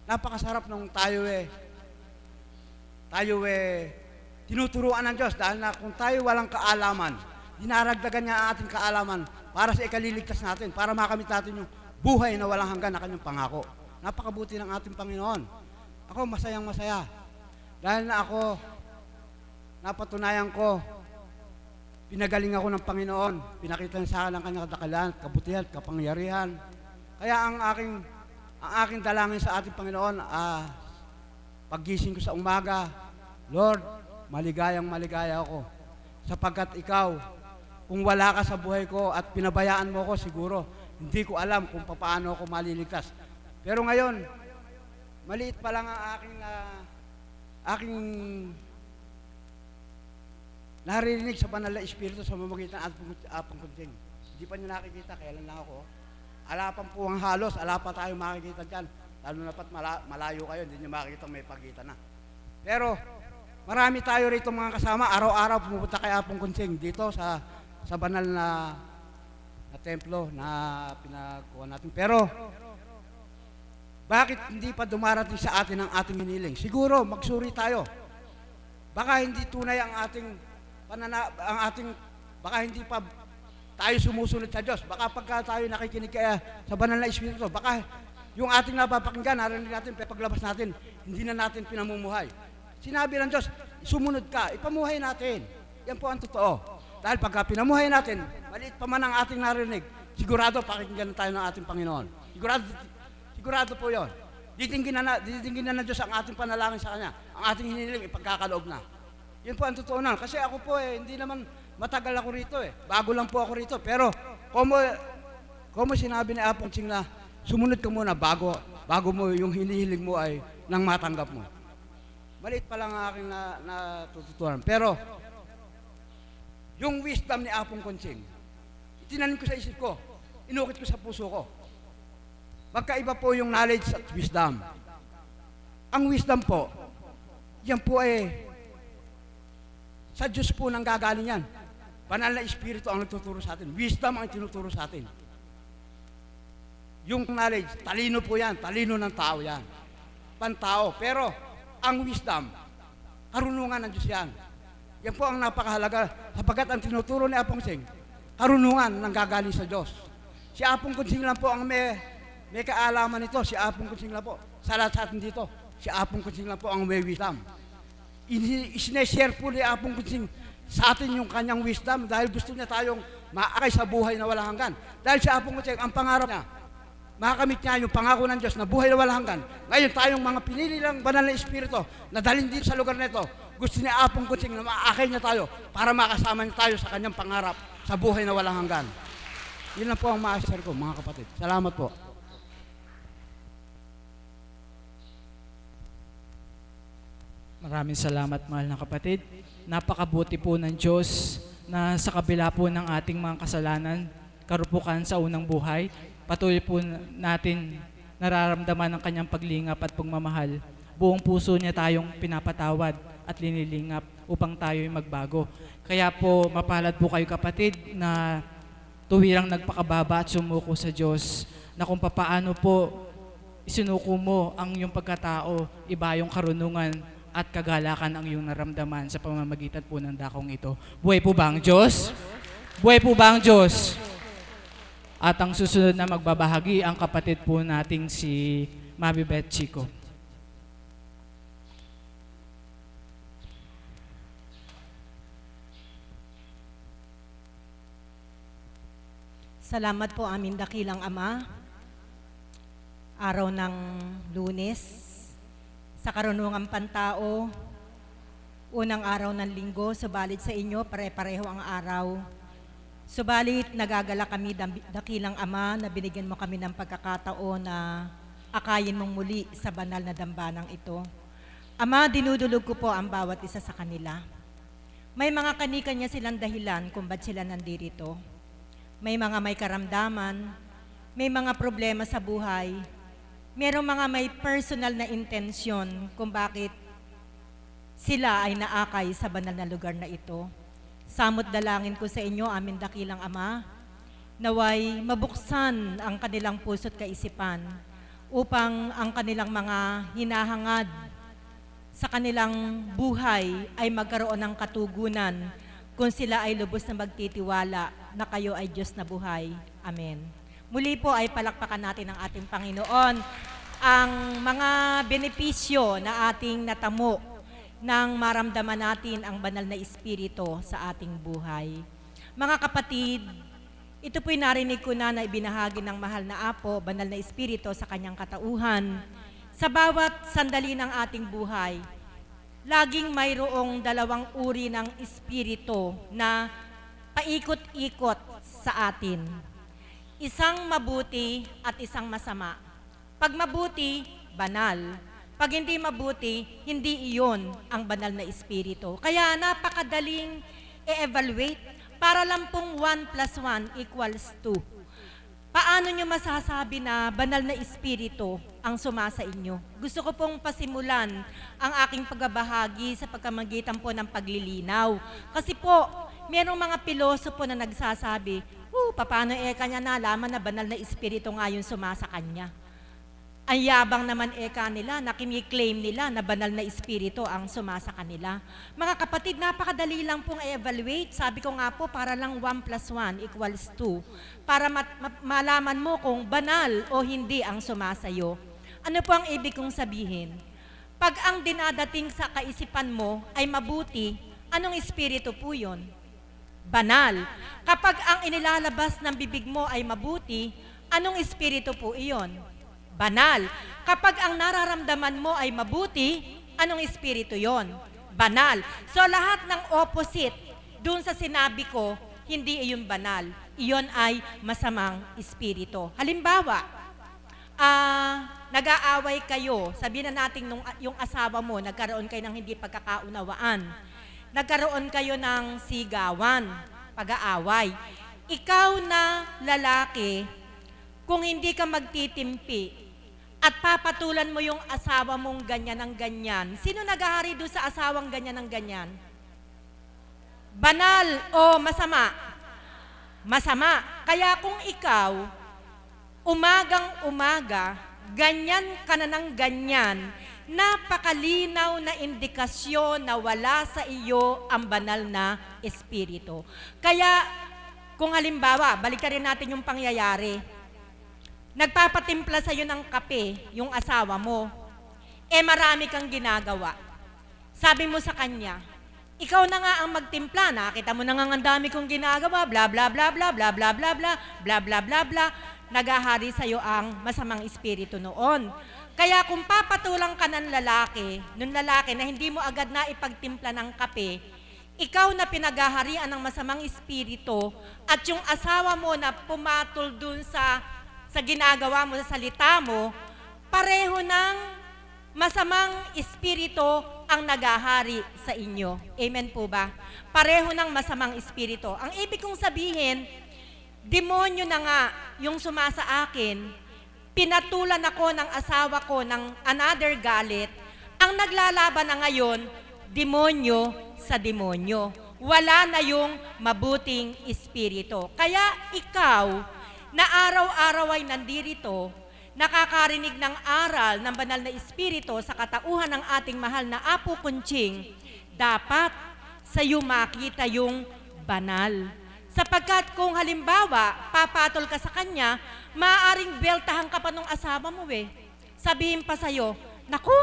Napakasarap nung tayo tinuturuan ng Diyos dahil na kung tayo walang kaalaman, dinaragdagan niya ang ating kaalaman para sa ikaliligtas natin, para makamit natin yung buhay na walang hanggan na kanyang pangako. Napakabuti ng ating Panginoon. Ako masayang masaya dahil na ako napatunayan ko, pinagaling ako ng Panginoon, pinakita niya sa akin ang kanyang kadakalan, kabutihan, kapangyarihan. Kaya ang aking dalangin sa ating Panginoon, paggising ko sa umaga, Lord, maligaya ako. Sapagkat ikaw, kung wala ka sa buhay ko at pinabayaan mo ko, siguro, hindi ko alam kung paano ako maliligtas. Pero ngayon, maliit pa lang ang aking naririnig sa banal na espiritu sa mamagitan at Apong Kusing. Hindi pa niyo nakikita, kailan lang ako. Alapan po ang halos, ala pa tayo makikita dyan. Lalo na pat malayo kayo, hindi niyo makikita may pagitan na. Pero marami tayo rito mga kasama, araw-araw pumupunta kay Apong Kusing dito sa banal na templo na pinagkuha natin. Pero bakit hindi pa dumarating sa atin ang ating hiniling? Siguro magsuri tayo. Baka hindi tunay ang ating baka hindi pa tayo sumusunod sa Diyos. Baka pagka tayo nakikinig kaya sa banal na espiritu, baka yung ating napapakinggan, narinig natin, paglabas natin, hindi na natin pinamumuhay. Sinabi ng Diyos, sumunod ka, ipamuhay natin. Yan po ang totoo. Dahil pagka pinamuhay natin, maliit pa man ang ating narinig, sigurado pakinggan tayo ng ating Panginoon. Sigurado po yun. Ditinggin na ng Diyos ang ating panalangin sa Kanya. Ang ating hiniling, ipagkakaloob na. Yun po ang totoo na. Kasi ako po hindi naman matagal ako rito Bago lang po ako rito. Pero, como sinabi ni Apong Kusing na, sumunod ka muna bago mo yung hinihiling mo ay nang matanggap mo. Maliit pa lang ang aking natututunan. Pero, yung wisdom ni Apong Kusing, itinanim ko sa isip ko, inukit ko sa puso ko. Magkaiba po yung knowledge at wisdom. Ang wisdom po, yan po sa Diyos po nang gagaling yan. Banal na Espiritu ang nagtuturo sa atin. Wisdom ang tinuturo sa atin. Yung knowledge, talino po yan. Talino ng tao yan. Pantao. Pero ang wisdom, karunungan ng Diyos yan. Yan po ang napakahalaga. Sapagkat ang tinuturo ni Apong Sing, karunungan nang gagaling sa Diyos. Si Apong Kunsing lang po ang may kaalaman nito. Si Apong Kunsing lang po. Sa lahat sa atin dito, si Apong Kunsing lang po ang may wisdom. Isineshare po ni Apong Kunsing sa atin yung kanyang wisdom dahil gusto niya tayong maakay sa buhay na walang hanggan. Dahil si Apong Kunsing, ang pangarap niya, makakamit niya yung pangako ng Diyos na buhay na walang hanggan. Ngayon tayong mga pinili ng banal na Espiritu na dalhin dito sa lugar na ito, gusto ni Apong Kunsing na maakay niya tayo para makasama niya tayo sa kanyang pangarap sa buhay na walang hanggan. Yun lang po ang ma-share ko, mga kapatid. Salamat po. Maraming salamat, mahal na kapatid. Napakabuti po ng Diyos na sa kabila po ng ating mga kasalanan, karupukan sa unang buhay, patuloy po natin nararamdaman ang kanyang paglingap at pagmamahal. Buong puso niya tayong pinapatawad at linilingap upang tayo'y magbago. Kaya po, mapalad po kayo kapatid na tuwirang nagpakababa at sumuko sa Diyos, na kung papaano po isinuko mo ang iyong pagkatao, iba yung karunungan at kagalakan ang iyong naramdaman sa pamamagitan po ng dakong ito. Buhay po ba ang Diyos? Buhay po ba ang Diyos? At ang susunod na magbabahagi, ang kapatid po nating si Mami Beth Chico. Salamat po aming dakilang Ama. Araw ng Lunes, sa karunungang pantao, unang araw ng linggo, subalit sa inyo, pare-pareho ang araw. Subalit nagagala kami dakilang Ama na binigyan mo kami ng pagkakataon na akayin mong muli sa banal na dambanang ito. Ama, dinudulog ko po ang bawat isa sa kanila. May mga kani-kanya silang dahilan kung ba't sila nandito. May mga may karamdaman, may mga problema sa buhay, merong mga may personal na intensyon kung bakit sila ay naakay sa banal na lugar na ito. Samot dalangin ko sa inyo, aming dakilang Ama, naway mabuksan ang kanilang puso't kaisipan upang ang kanilang mga hinahangad sa kanilang buhay ay magkaroon ng katugunan kung sila ay lubos na magtitiwala na kayo ay Diyos na buhay. Amen. Muli po ay palakpakan natin ang ating Panginoon ang mga benepisyo na ating natamo nang maramdaman natin ang banal na Espiritu sa ating buhay. Mga kapatid, ito po'y narinig ko na ibinahagi ng mahal na Apo, banal na Espiritu sa kanyang katauhan. Sa bawat sandali ng ating buhay, laging mayroong dalawang uri ng Espiritu na paikot-ikot sa atin. Isang mabuti at isang masama. Pag mabuti, banal. Pag hindi mabuti, hindi iyon ang banal na Espiritu. Kaya napakadaling i-evaluate para lang pong 1 + 1 = 2. Paano nyo masasabi na banal na Espiritu ang sumasa inyo? Gusto ko pong pasimulan ang aking pagbabahagi sa pagkamagitan po ng paglilinaw. Kasi po, merong mga pilosopo na nagsasabi, paano kanya nalaman na banal na Espiritu nga yung sumasa kanya? Ang yabang naman nila na kini-claim nila na banal na Espiritu ang sumasa kanila. Mga kapatid, napakadali lang pong i-evaluate. Sabi ko nga po, para lang 1 + 1 = 2. Para malaman mo kung banal o hindi ang sumasayo. Ano po ang ibig kong sabihin? Pag ang dinadating sa kaisipan mo ay mabuti, anong Espiritu po yun? Banal. Kapag ang inilalabas ng bibig mo ay mabuti, anong Espiritu po iyon? Banal. Kapag ang nararamdaman mo ay mabuti, anong Espiritu yon? Banal. So lahat ng opposite dun sa sinabi ko, hindi iyon banal. Iyon ay masamang Espiritu. Halimbawa, nag-aaway kayo, sabihin na natin yung asawa mo, nagkaroon kayo ng hindi pagkakaunawaan. Nagkaroon kayo ng sigawan, pag-aaway. Ikaw na lalaki, kung hindi ka magtitimpi at papatulan mo yung asawa mong ganyan ng ganyan, sino nag-ahari doon sa asawang ganyan ng ganyan? Banal o masama? Masama. Kaya kung ikaw, umagang-umaga, ganyan ka na ng ganyan, napakalinaw na indikasyon na wala sa iyo ang banal na espiritu. Kaya, kung halimbawa, balikan natin yung pangyayari, nagpapatimpla sa iyo ng kape, yung asawa mo, marami kang ginagawa. Sabi mo sa kanya, ikaw na nga ang magtimpla, nakita mo na nga ang dami kong ginagawa, bla bla bla bla bla bla bla bla bla bla bla bla, nagahari sa iyo ang masamang espiritu noon. Kaya kung papatulang ka ng lalaki na hindi mo agad na ipagtimpla ng kape, ikaw na pinagaharian ng masamang espiritu at yung asawa mo na pumatol dun sa ginagawa mo, sa salita mo, pareho ng masamang espiritu ang nagahari sa inyo. Amen po ba? Pareho ng masamang espiritu. Ang ibig kong sabihin, demonyo na nga yung sumasa akin, pinatulan ako ng asawa ko ng another galit, ang naglalaban na ngayon, demonyo sa demonyo. Wala na yung mabuting espiritu. Kaya ikaw, na araw-araw ay nandirito, nakakarinig ng aral ng banal na espiritu sa katauhan ng ating mahal na Apo Kunching, dapat sa iyo makita yung banal. Sapagkat kung halimbawa, papatol ka sa kanya, maaaring beltahan ka pa ng asawa mo Sabihin pa sa'yo, naku,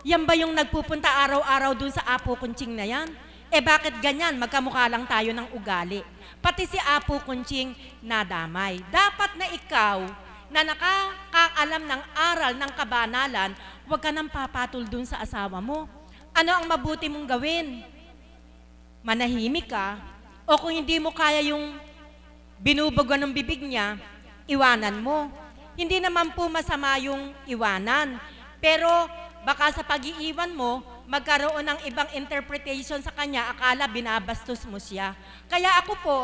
yan ba yung nagpupunta araw-araw dun sa Apo Kunching na yan? Bakit ganyan? Magkamukha lang tayo ng ugali. Pati si Apo Kunching nadamay. Dapat na ikaw, na nakakaalam ng aral ng kabanalan, huwag ka nang papatol dun sa asawa mo. Ano ang mabuti mong gawin? Manahimik ka, o kung hindi mo kaya yung binubugan ng bibig niya, iwanan mo. Hindi naman po masama yung iwanan, pero baka sa pag-iiwan mo, magkaroon ng ibang interpretation sa kanya, akala binabastos mo siya. Kaya ako po,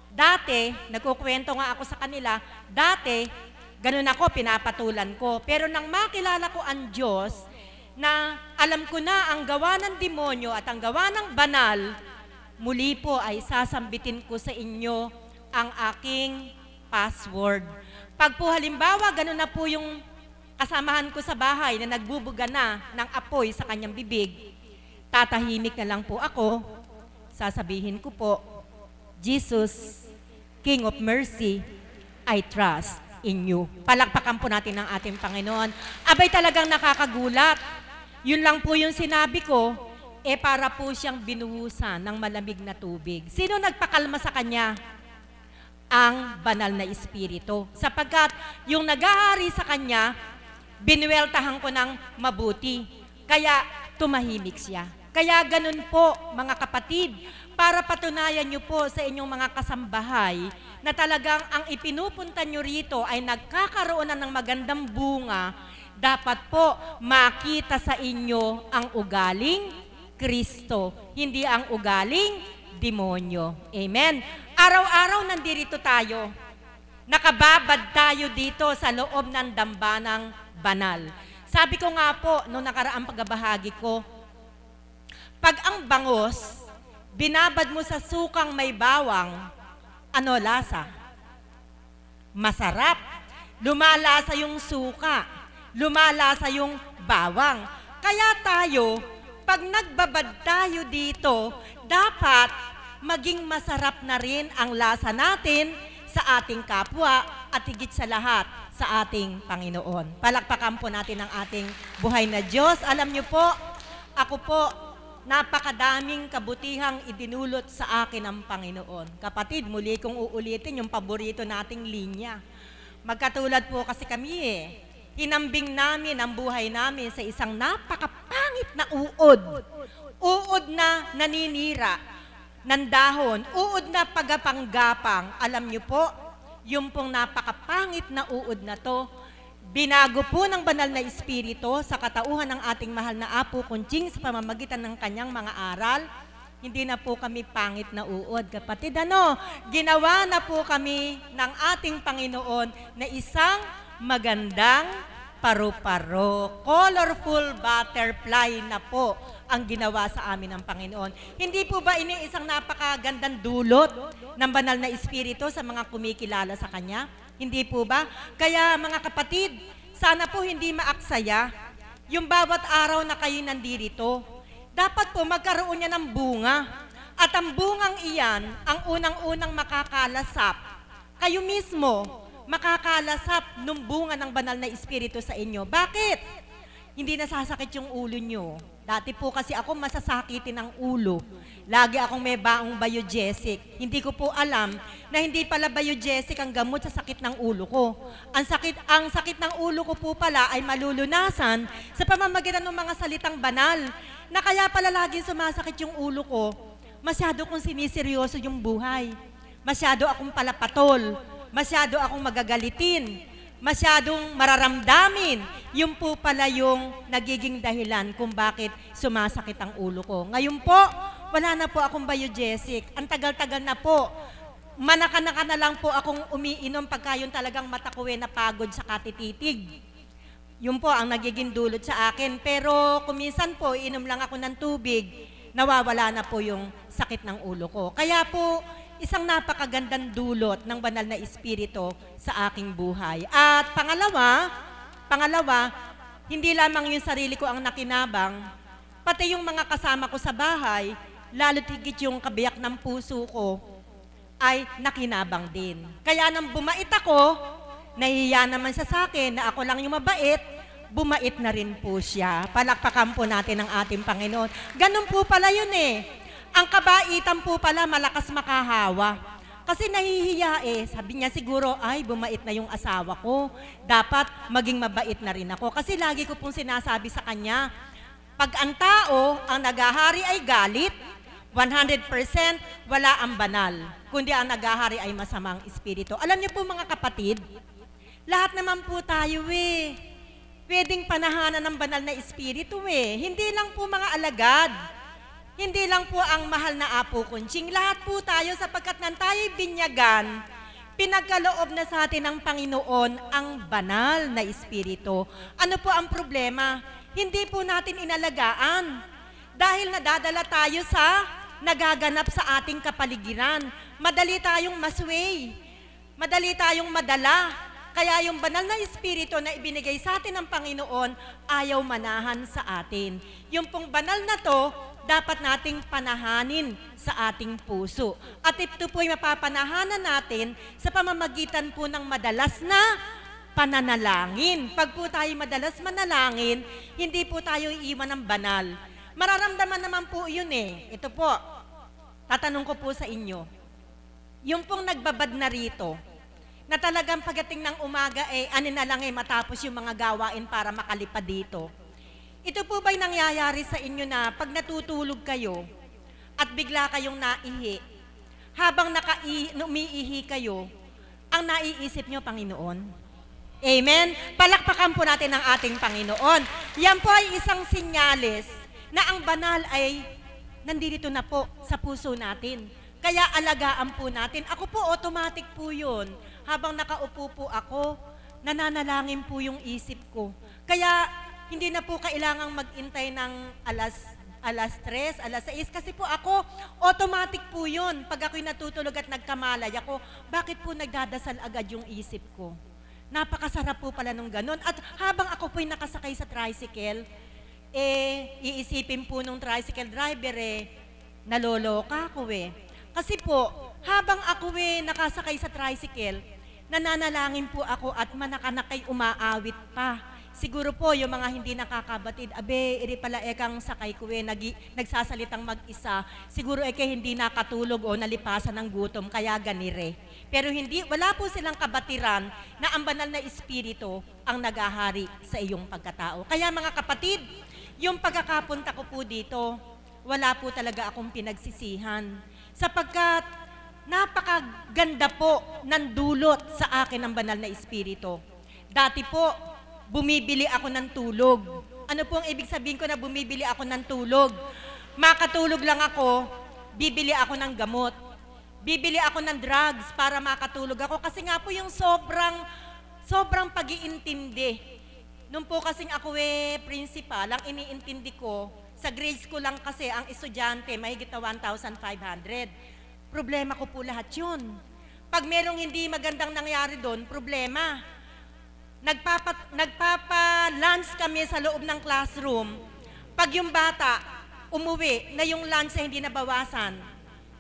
dati, nagkukwento nga ako sa kanila, dati, ganun ako, pinapatulan ko. Pero nang makilala ko ang Diyos, na alam ko na ang gawa ng demonyo at ang gawa ng banal, muli po ay sasambitin ko sa inyo ang aking password. Pag po halimbawa, ganun na po yung kasamahan ko sa bahay na nagbubuga na ng apoy sa kanyang bibig, tatahimik na lang po ako, sasabihin ko po, Jesus, King of Mercy, I trust in you. Palakpakan po natin ang ating Panginoon. Abay talagang nakakagulat. Yun lang po yung sinabi ko, para po siyang binuhusan ng malamig na tubig. Sino nagpakalma sa kanya? Ang banal na espiritu. Sapagkat yung nagahari sa kanya, binuweltahan ko ng mabuti. Kaya tumahimik siya. Kaya ganun po, mga kapatid, para patunayan nyo po sa inyong mga kasambahay na talagang ang ipinupunta nyo rito ay nagkakaroon na ng magandang bunga, dapat po makita sa inyo ang ugaling Kristo, hindi ang ugaling demonyo. Amen. Araw-araw nandito tayo. Nakababad tayo dito sa loob ng dambanang banal. Sabi ko nga po, noong nakaraang pagbabahagi ko, pag ang bangos, binabad mo sa sukang may bawang, ano lasa? Masarap. Lumalasa yung suka. Lumalasa yung bawang. Kaya tayo, pag nagbabad tayo dito, dapat maging masarap na rin ang lasa natin sa ating kapwa at higit sa lahat sa ating Panginoon. Palakpakan po natin ang ating buhay na Diyos. Alam niyo po, ako po, napakadaming kabutihang idinulot sa akin ng Panginoon. Kapatid, muli kong uulitin yung paborito nating linya. Magkatulad po kasi kami Hinambing namin ang buhay namin sa isang napakapangit na uod. Uod na naninira ng dahon. Uod na pagapanggapang. Alam niyo po, yung pong napakapangit na uod na to, binago po ng banal na espiritu sa katauhan ng ating mahal na Apo Kunching sa pamamagitan ng kanyang mga aral. Hindi na po kami pangit na uod. Kapatid, ginawa na po kami ng ating Panginoon na isang magandang paru-paro. Colorful butterfly na po ang ginawa sa amin ng Panginoon. Hindi po ba ini isang napakagandang dulot ng banal na Espiritu sa mga kumikilala sa Kanya? Hindi po ba? Kaya mga kapatid, sana po hindi maaksaya yung bawat araw na kayo nandirito. Dapat po magkaroon niya ng bunga. At ang bungang iyan, ang unang-unang makakalasap. Kayo mismo, makakalasap ng bunga ng banal na Espiritu sa inyo. Bakit? Hindi nasasakit yung ulo nyo. Dati po kasi ako masasakitin ang ulo. Lagi akong may baong biogesic. Hindi ko po alam na hindi pala biogesic ang gamot sa sakit ng ulo ko. Ang sakit ng ulo ko po pala ay malulunasan sa pamamagitan ng mga salitang banal. Na kaya pala laging sumasakit yung ulo ko. Masyado kong siniseryoso yung buhay. Masyado akong palapatol. Masyado akong magagalitin. Masyadong mararamdamin. Yun po pala yung nagiging dahilan kung bakit sumasakit ang ulo ko. Ngayon po, wala na po akong biogesic. Ang tagal-tagal na po. Manaka-naka na lang po akong umiinom pagka yun talagang mata ko na pagod sa katititig. Yun po ang nagiging dulot sa akin. Pero kuminsan po, iinom lang ako ng tubig, nawawala na po yung sakit ng ulo ko. Kaya po, isang napakagandang dulot ng banal na Espiritu sa aking buhay. At pangalawa, hindi lamang yung sarili ko ang nakinabang, pati yung mga kasama ko sa bahay, lalo tigit yung kabiyak ng puso ko, ay nakinabang din. Kaya nang bumait ako, nahihiya naman siya sa akin na ako lang yung mabait, bumait na rin po siya. Palakpakan po natin ang ating Panginoon. Ganun po pala yun eh. Ang kabaitan po pala malakas makahawa. Kasi nahihiya eh. Sabi niya siguro, ay bumait na yung asawa ko. Dapat maging mabait na rin ako. Kasi lagi ko pong sinasabi sa kanya, pag ang tao, ang naghahari ay galit, 100% wala ang banal. Kundi ang naghahari ay masamang espiritu. Alam niyo po mga kapatid, lahat naman po tayo eh. Pwedeng panahanan ng banal na espiritu eh. Hindi lang po mga alagad. Hindi lang po ang mahal na Apo Kunching. Lahat po tayo sapagkat nang tayo'y binyagan, pinagkaloob na sa atin ng Panginoon ang banal na Espiritu. Ano po ang problema? Hindi po natin inalagaan. Dahil nadadala tayo sa nagaganap sa ating kapaligiran. Madali tayong masway. Madali tayong madala. Kaya yung banal na Espiritu na ibinigay sa atin ng Panginoon, ayaw manahan sa atin. Yung pong banal na to, dapat nating panahanin sa ating puso. At ito po ay mapapanahanan natin sa pamamagitan po ng madalas na pananalangin. Pag po tayo madalas manalangin, hindi po tayo iiwan ng banal. Mararamdaman naman po yun eh. Ito po, tatanong ko po sa inyo. Yung pong nagbabad na rito, na talagang pagdating ng umaga ano na lang matapos yung mga gawain para makalipad dito. Ito po ba'y nangyayari sa inyo na pag natutulog kayo at bigla kayong naihi, habang umiihi kayo, ang naiisip nyo, Panginoon? Amen? Palakpakan po natin ang ating Panginoon. Yan po ay isang sinyales na ang banal ay nandito na po sa puso natin. Kaya alagaan po natin. Ako po, automatic po yun. Habang nakaupo po ako, nananalangin po yung isip ko. Kaya hindi na po kailangang mag-intay ng alas 3, alas 6. Kasi po ako, automatic po yun. Pag ako'y natutulog at nagkamalay ako, bakit po nagdadasal agad yung isip ko? Napakasarap po pala nung ganun. At habang ako po'y nakasakay sa tricycle, iisipin po nung tricycle driver naloloka ako Kasi po, habang ako nakasakay sa tricycle, nananalangin po ako at manakanakay umaawit pa. Siguro po, yung mga hindi nakakabatid, iri pala ekang sakay ko nagsasalitang mag-isa. Siguro hindi nakatulog o nalipasan ng gutom, kaya ganire. Pero wala po silang kabatiran na ang banal na Espiritu ang naghahari sa iyong pagkatao. Kaya mga kapatid, yung pagkakapunta ko po dito, wala po talaga akong pinagsisihan. Sapagkat napakaganda po ng dulot sa akin ng banal na Espiritu. Dati po, bumibili ako ng tulog. Ano po ang ibig sabihin ko na bumibili ako ng tulog? Makatulog lang ako, bibili ako ng gamot. Bibili ako ng drugs para makatulog ako. Kasi nga po yung sobrang pag-iintindi Nung po kasing ako principal, ang iniintindi ko, sa grades ko lang kasi ang estudyante, mahigit na 1,500. Problema ko po lahat yun. Pag merong hindi magandang nangyari doon, problema. Nagpapa-lunch kami sa loob ng classroom. Pag yung bata umuwi na yung lunch ay hindi nabawasan,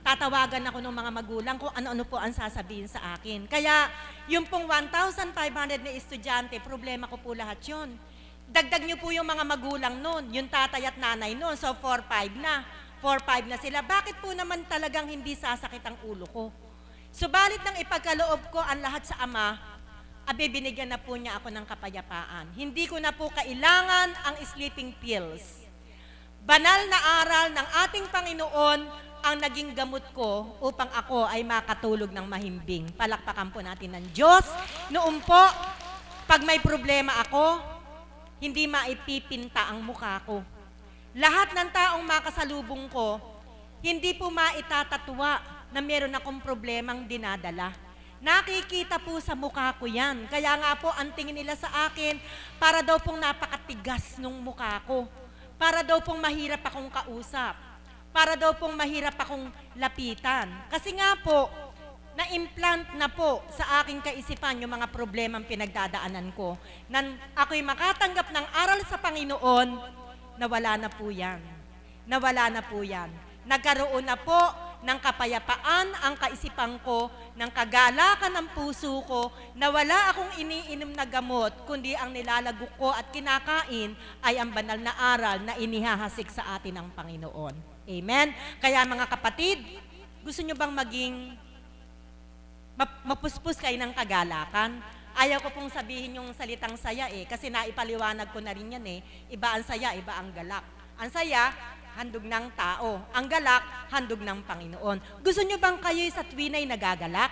tatawagan ako ng mga magulang kung ano-ano po ang sasabihin sa akin. Kaya yung pong 1,500 na estudyante, problema ko po lahat yun. Dagdag nyo po yung mga magulang nun, yung tatay at nanay nun, so 4-5 na. 4-5 na sila. Bakit po naman talagang hindi sasakit ang ulo ko? Subalit nang ipagkaloob ko ang lahat sa Ama, binigyan na po niya ako ng kapayapaan. Hindi ko na po kailangan ang sleeping pills. Banal na aral ng ating Panginoon ang naging gamot ko upang ako ay makatulog ng mahimbing. Palakpakan po natin ng Diyos. Noon po, pag may problema ako, hindi maipipinta ang mukha ko. Lahat ng taong makasalubong ko, hindi po maitatatwa na meron akong problemang dinadala. Nakikita po sa mukha ko yan. Kaya nga po, ang tingin nila sa akin, para daw pong napakatigas nung mukha ko. Para daw pong mahirap akong kausap. Para daw pong mahirap akong lapitan. Kasi nga po, na-implant na po sa aking kaisipan yung mga problemang pinagdadaanan ko. Nan ako'y makatanggap ng aral sa Panginoon, nawala na po yan. Nawala na po yan. Nagkaroon na po ng kapayapaan ang kaisipan ko, ng kagalakan ng puso ko, na wala akong iniinom na gamot, kundi ang nilalagok ko at kinakain ay ang banal na aral na inihahasik sa atin ng Panginoon. Amen? Kaya mga kapatid, gusto nyo bang maging mapuspos kayo ng kagalakan? Ayaw ko pong sabihin yung salitang saya kasi naipaliwanag ko na rin yan Iba ang saya, iba ang galak. Ang saya, handog ng tao. Ang galak, handog ng Panginoon. Gusto nyo bang kayo sa tuwinay nagagalak?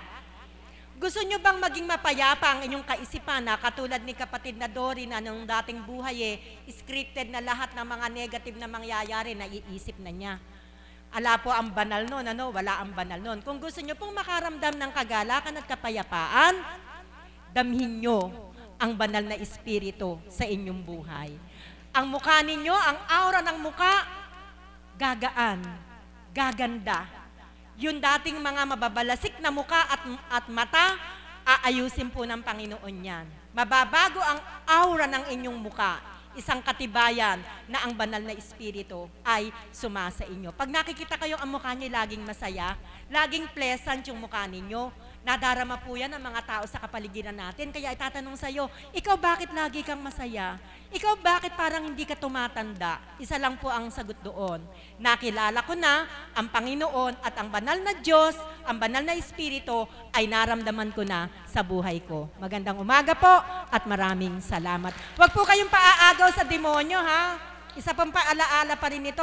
Gusto nyo bang maging mapayapa ang inyong kaisipan na katulad ni kapatid na Dory na nung dating buhay scripted na lahat ng mga negative na mangyayari na iisip na niya? Ala po ang banal nun, wala ang banal nun. Kung gusto nyo pong makaramdam ng kagalakan at kapayapaan, damhin nyo ang banal na espiritu sa inyong buhay. Ang mukha ninyo, ang aura ng mukha, gagaan, gaganda. Yung dating mga mababalasik na muka at mata, aayusin po ng Panginoon yan. Mababago ang aura ng inyong muka. Isang katibayan na ang banal na espiritu ay sumasa inyo. Pag nakikita kayo ang mukha niyo laging masaya, laging pleasant yung mukha ninyo, nadarama po yan ng mga tao sa kapaligiran natin. Kaya itatanong sa'yo, ikaw bakit lagi kang masaya? Ikaw bakit parang hindi ka tumatanda? Isa lang po ang sagot doon. Nakilala ko na ang Panginoon at ang banal na Diyos, ang banal na Espiritu ay naramdaman ko na sa buhay ko. Magandang umaga po at maraming salamat. Huwag po kayong paaagaw sa demonyo, ha? Isa pang paalaala pa rin ito,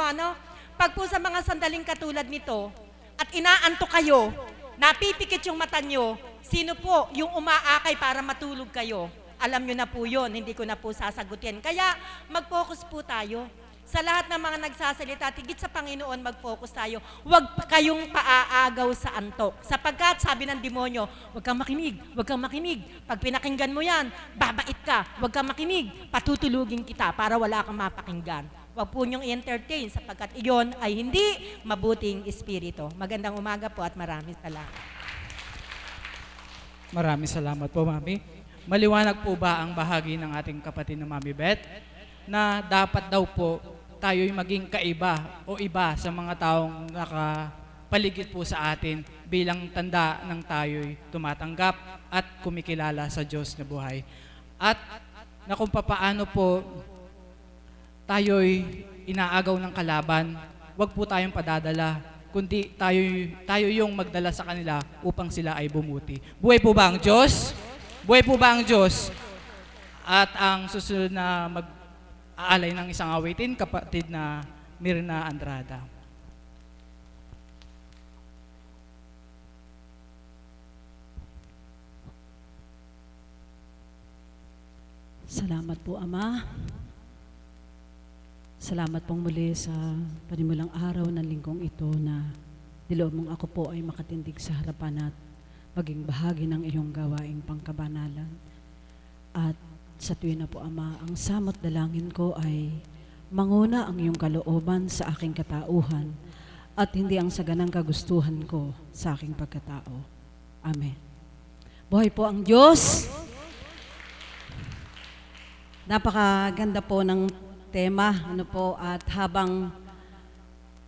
Pag po sa mga sandaling katulad nito at inaantok kayo, napipikit yung mata nyo, sino po yung umaakay para matulog kayo? Alam nyo na po yun, hindi ko na po sasagutin. Kaya mag-focus po tayo. Sa lahat ng mga nagsasalita, tigit sa Panginoon, mag-focus tayo. Huwag kayong paaagaw sa antok. Sapagkat sabi ng demonyo, huwag kang makinig, huwag kang makinig. Pag pinakinggan mo yan, babait ka, huwag kang makinig, patutulugin kita para wala kang mapakinggan. Huwag po niyong i-entertain sapagkat iyon ay hindi mabuting espiritu. Magandang umaga po at maraming salamat. Maraming salamat po, Mami. Maliwanag po ba ang bahagi ng ating kapatid na Mami Beth na dapat daw po tayo'y maging kaiba o iba sa mga taong nakapaligid po sa atin bilang tanda ng tayo'y tumatanggap at kumikilala sa Diyos na buhay. At na kung papaano po tayo'y inaagaw ng kalaban, wag po tayong padadala, kundi tayo yung magdala sa kanila upang sila ay bumuti. Buhay po ba ang Diyos? Buhay po ba ang Diyos? At ang susunod na mag-aalay ng isang awitin, kapatid na Mirna Andrada. Salamat po, Ama. Salamat pong muli sa panimulang araw ng linggong ito na niloob mong ako po ay makatindig sa harapan at maging bahagi ng iyong gawaing pangkabanalan. At Sa tuwin na po, Ama, ang samot dalangin ko ay manguna ang iyong kalooban sa aking katauhan at hindi ang saganang kagustuhan ko sa aking pagkatao. Amen. Buhay po ang Diyos. Napakaganda po ng tema, at habang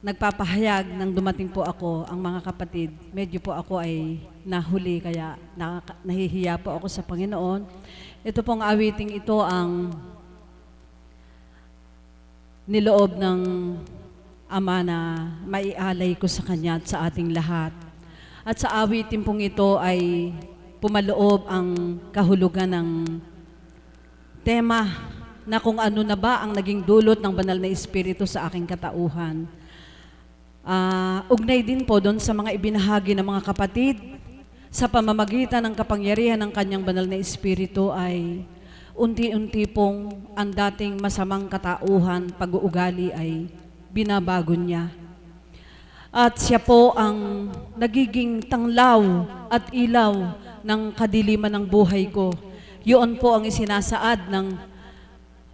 nagpapahayag nang dumating po ako, ang mga kapatid, medyo po ako ay nahuli, kaya nahihiya po ako sa Panginoon. Ito pong awiting ito ang niloob ng Ama na maialay ko sa Kanya at sa ating lahat. At sa awiting pong ito ay pumaloob ang kahulugan ng tema na kung ano na ba ang naging dulot ng banal na Espiritu sa aking katauhan. Ugnay din po doon sa mga ibinahagi ng mga kapatid, sa pamamagitan ng kapangyarihan ng Kanyang banal na Espiritu ay unti-unti pong ang dating masamang katauhan, pag-uugali ay binabago niya. At siya po ang nagiging tanglaw at ilaw ng kadiliman ng buhay ko. Yun po ang isinasaad ng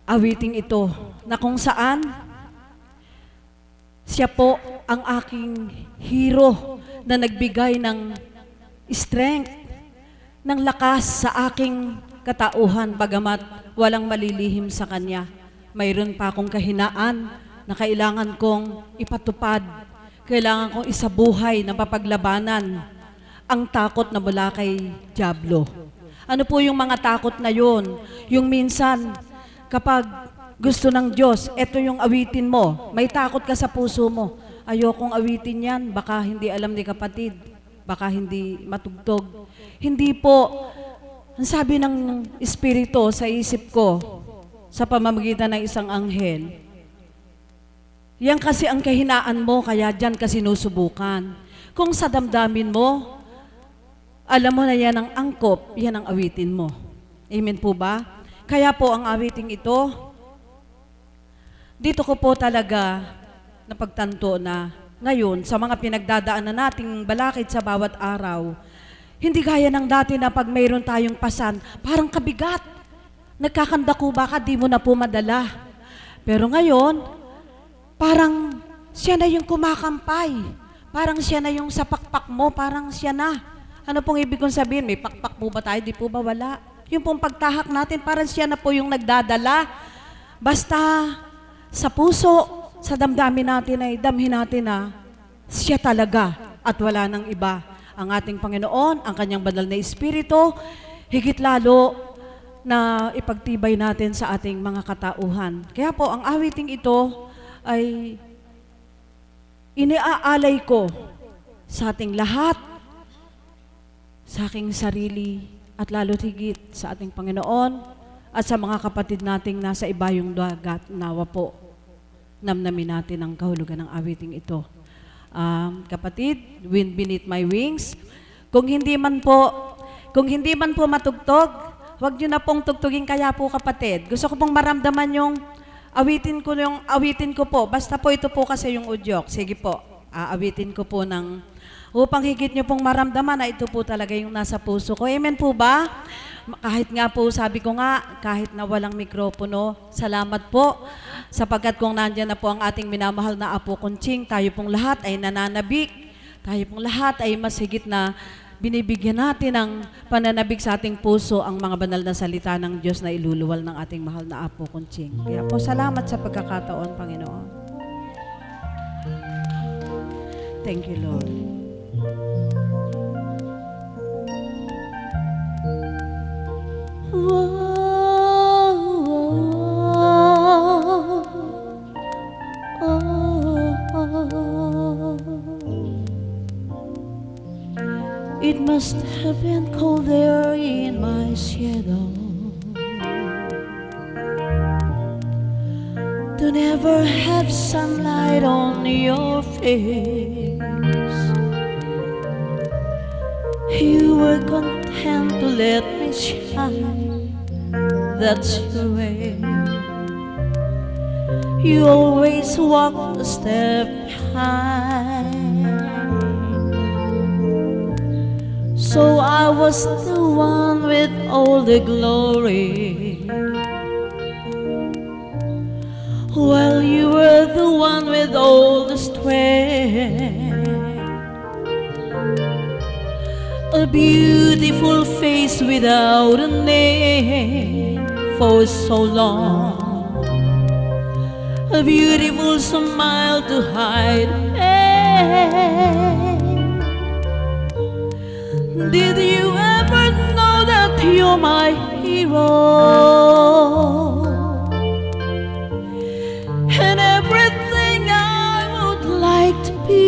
awiting ito, na kung saan siya po ang aking hero na nagbigay ng strength, ng lakas sa aking katauhan, bagamat walang malilihim sa Kanya. Mayroon pa akong kahinaan na kailangan kong ipatupad, kailangan kong isabuhay na papaglabanan ang takot na mula kay Diablo. Ano po yung mga takot na yun? Yung minsan, kapag gusto ng Diyos, eto yung awitin mo, may takot ka sa puso mo, ayokong awitin yan, baka hindi alam ni kapatid, baka hindi matugtog. Hindi po, ang sabi ng Espiritu sa isip ko, sa pamamagitan ng isang anghel, yan kasi ang kahinaan mo, kaya dyan ka sinusubukan. Kung sa damdamin mo, alam mo na yan ang angkop, yan ang awitin mo. Amen po ba? Kaya po ang awiting ito, dito ko po talaga napagtanto na ngayon, sa mga pinagdadaanan nating balakid sa bawat araw, hindi gaya ng dati na pag mayroon tayong pasan, parang kabigat. Nagkakandako baka di mo na po madala. Pero ngayon, parang siya na yung kumakampay. Parang siya na yung sa pakpak mo, parang siya na. Ano pong ibig kong sabihin? May pakpak po ba tayo? Di po ba wala? Yung pong pagtahak natin, parang siya na po yung nagdadala. Basta sa puso, sa damdamin natin ay damhin natin na siya talaga at wala nang iba. Ang ating Panginoon, ang Kanyang banal na Espiritu, higit lalo na ipagtibay natin sa ating mga katauhan. Kaya po, ang awiting ito ay iniaalay ko sa ating lahat, sa aking sarili, at lalo higit sa ating Panginoon at sa mga kapatid nating nasa ibayong dagat. Nawa po, namnamin natin ang kahulugan ng awiting ito. Kapatid, wind beneath my wings, kung hindi man po matugtog, huwag nyo na pong tugtugin. Kaya po kapatid, gusto ko pong maramdaman yung awitin ko po. Basta po ito po kasi yung udyok. Sige po, aawitin ko po upang higit nyo pong maramdaman na ito po talaga yung nasa puso ko. Amen po ba? Kahit nga po, sabi ko nga, kahit na walang mikropono, salamat po, sapagkat kung nandyan na po ang ating minamahal na Apo Kunching, tayo pong lahat ay nananabik, tayo pong lahat ay mas higit na binibigyan natin ng pananabik sa ating puso ang mga banal na salita ng Diyos na iluluwal ng ating mahal na Apo Kunching. Kaya po, salamat sa pagkakataon, Panginoon. Thank you, Lord. It must have been cold there in my shadow to never have sunlight on your face. You were content to let me shine, that's your way. You always walk a step behind, so I was the one with all the glory. while you were the one with all the strength. A beautiful face without a name for so long. A beautiful smile to hide pain. Did you ever know that you're my hero? And everything I would like to be.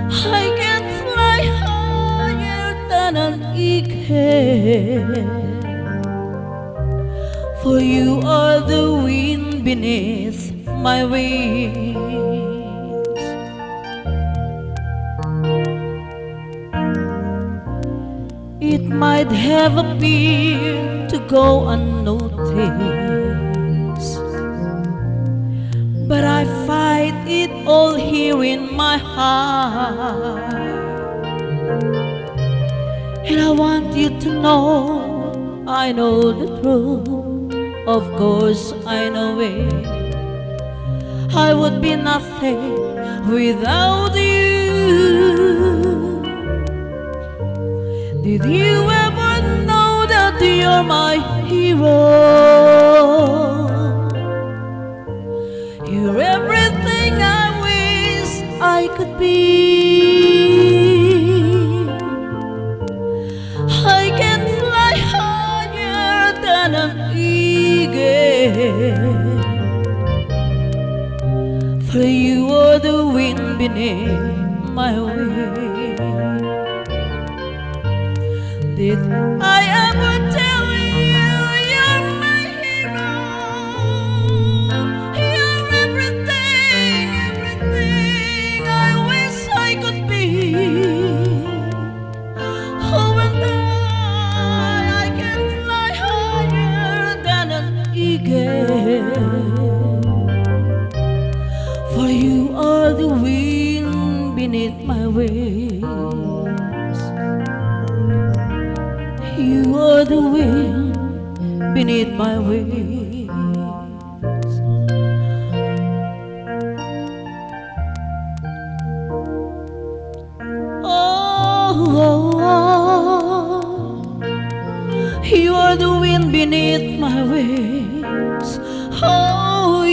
I can fly higher than an eagle, for you are the wind beneath my wings. It might have appeared to go unnoticed, but I fight it all here in my heart. And I want you to know I know the truth. Of course I know it. I would be nothing without you. Did you ever know that you're my hero? You're everything I wish I could be. I can fly higher than an eagle, for you are the wind beneath my wings. Did I ever tell you you're my hero? You're everything, everything I wish I could be. Oh, and I can fly higher than an eagle, for you are the wind beneath my wings. You are the wind beneath my wings. Oh, you are the wind beneath my wings. Oh,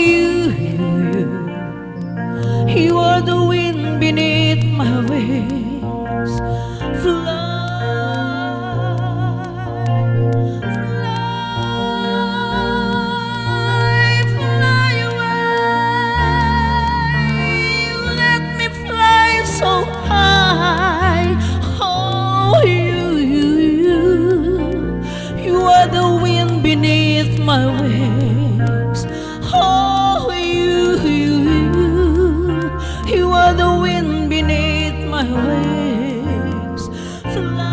you are the wind beneath my wings. Fly, so high. Oh, you are the wind beneath my wings. Oh, you are the wind beneath my wings. Fly,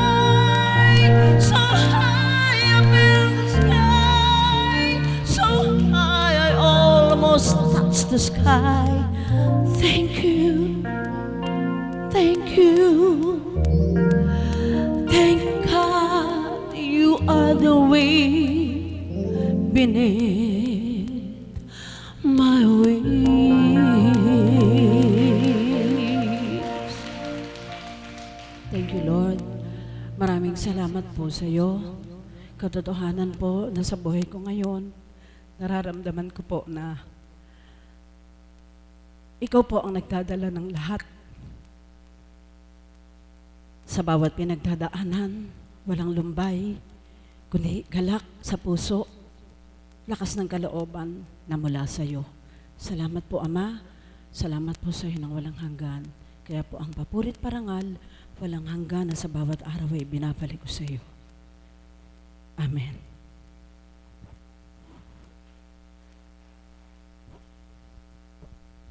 fly, so high up in the sky, so high I almost touch the sky. Thank you, thank you, thank God you are the wind beneath my wings. Thank you, Lord. Maraming salamat po sa iyo. Katotohanan po na sa buhay ko ngayon, nararamdaman ko po na ikaw po ang nagdadala ng lahat. Sa bawat pinagdadaanan, walang lumbay, kundi galak sa puso, lakas ng kalooban na mula sa iyo. Salamat po, Ama. Salamat po sa iyo ng walang hanggan. Kaya po ang papurit parangal, walang hanggan na sa bawat araw ay binabalik ko sa iyo. Amen.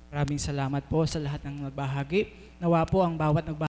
Maraming salamat po sa lahat ng nagbahagi. Nawa po ang bawat nagbahagi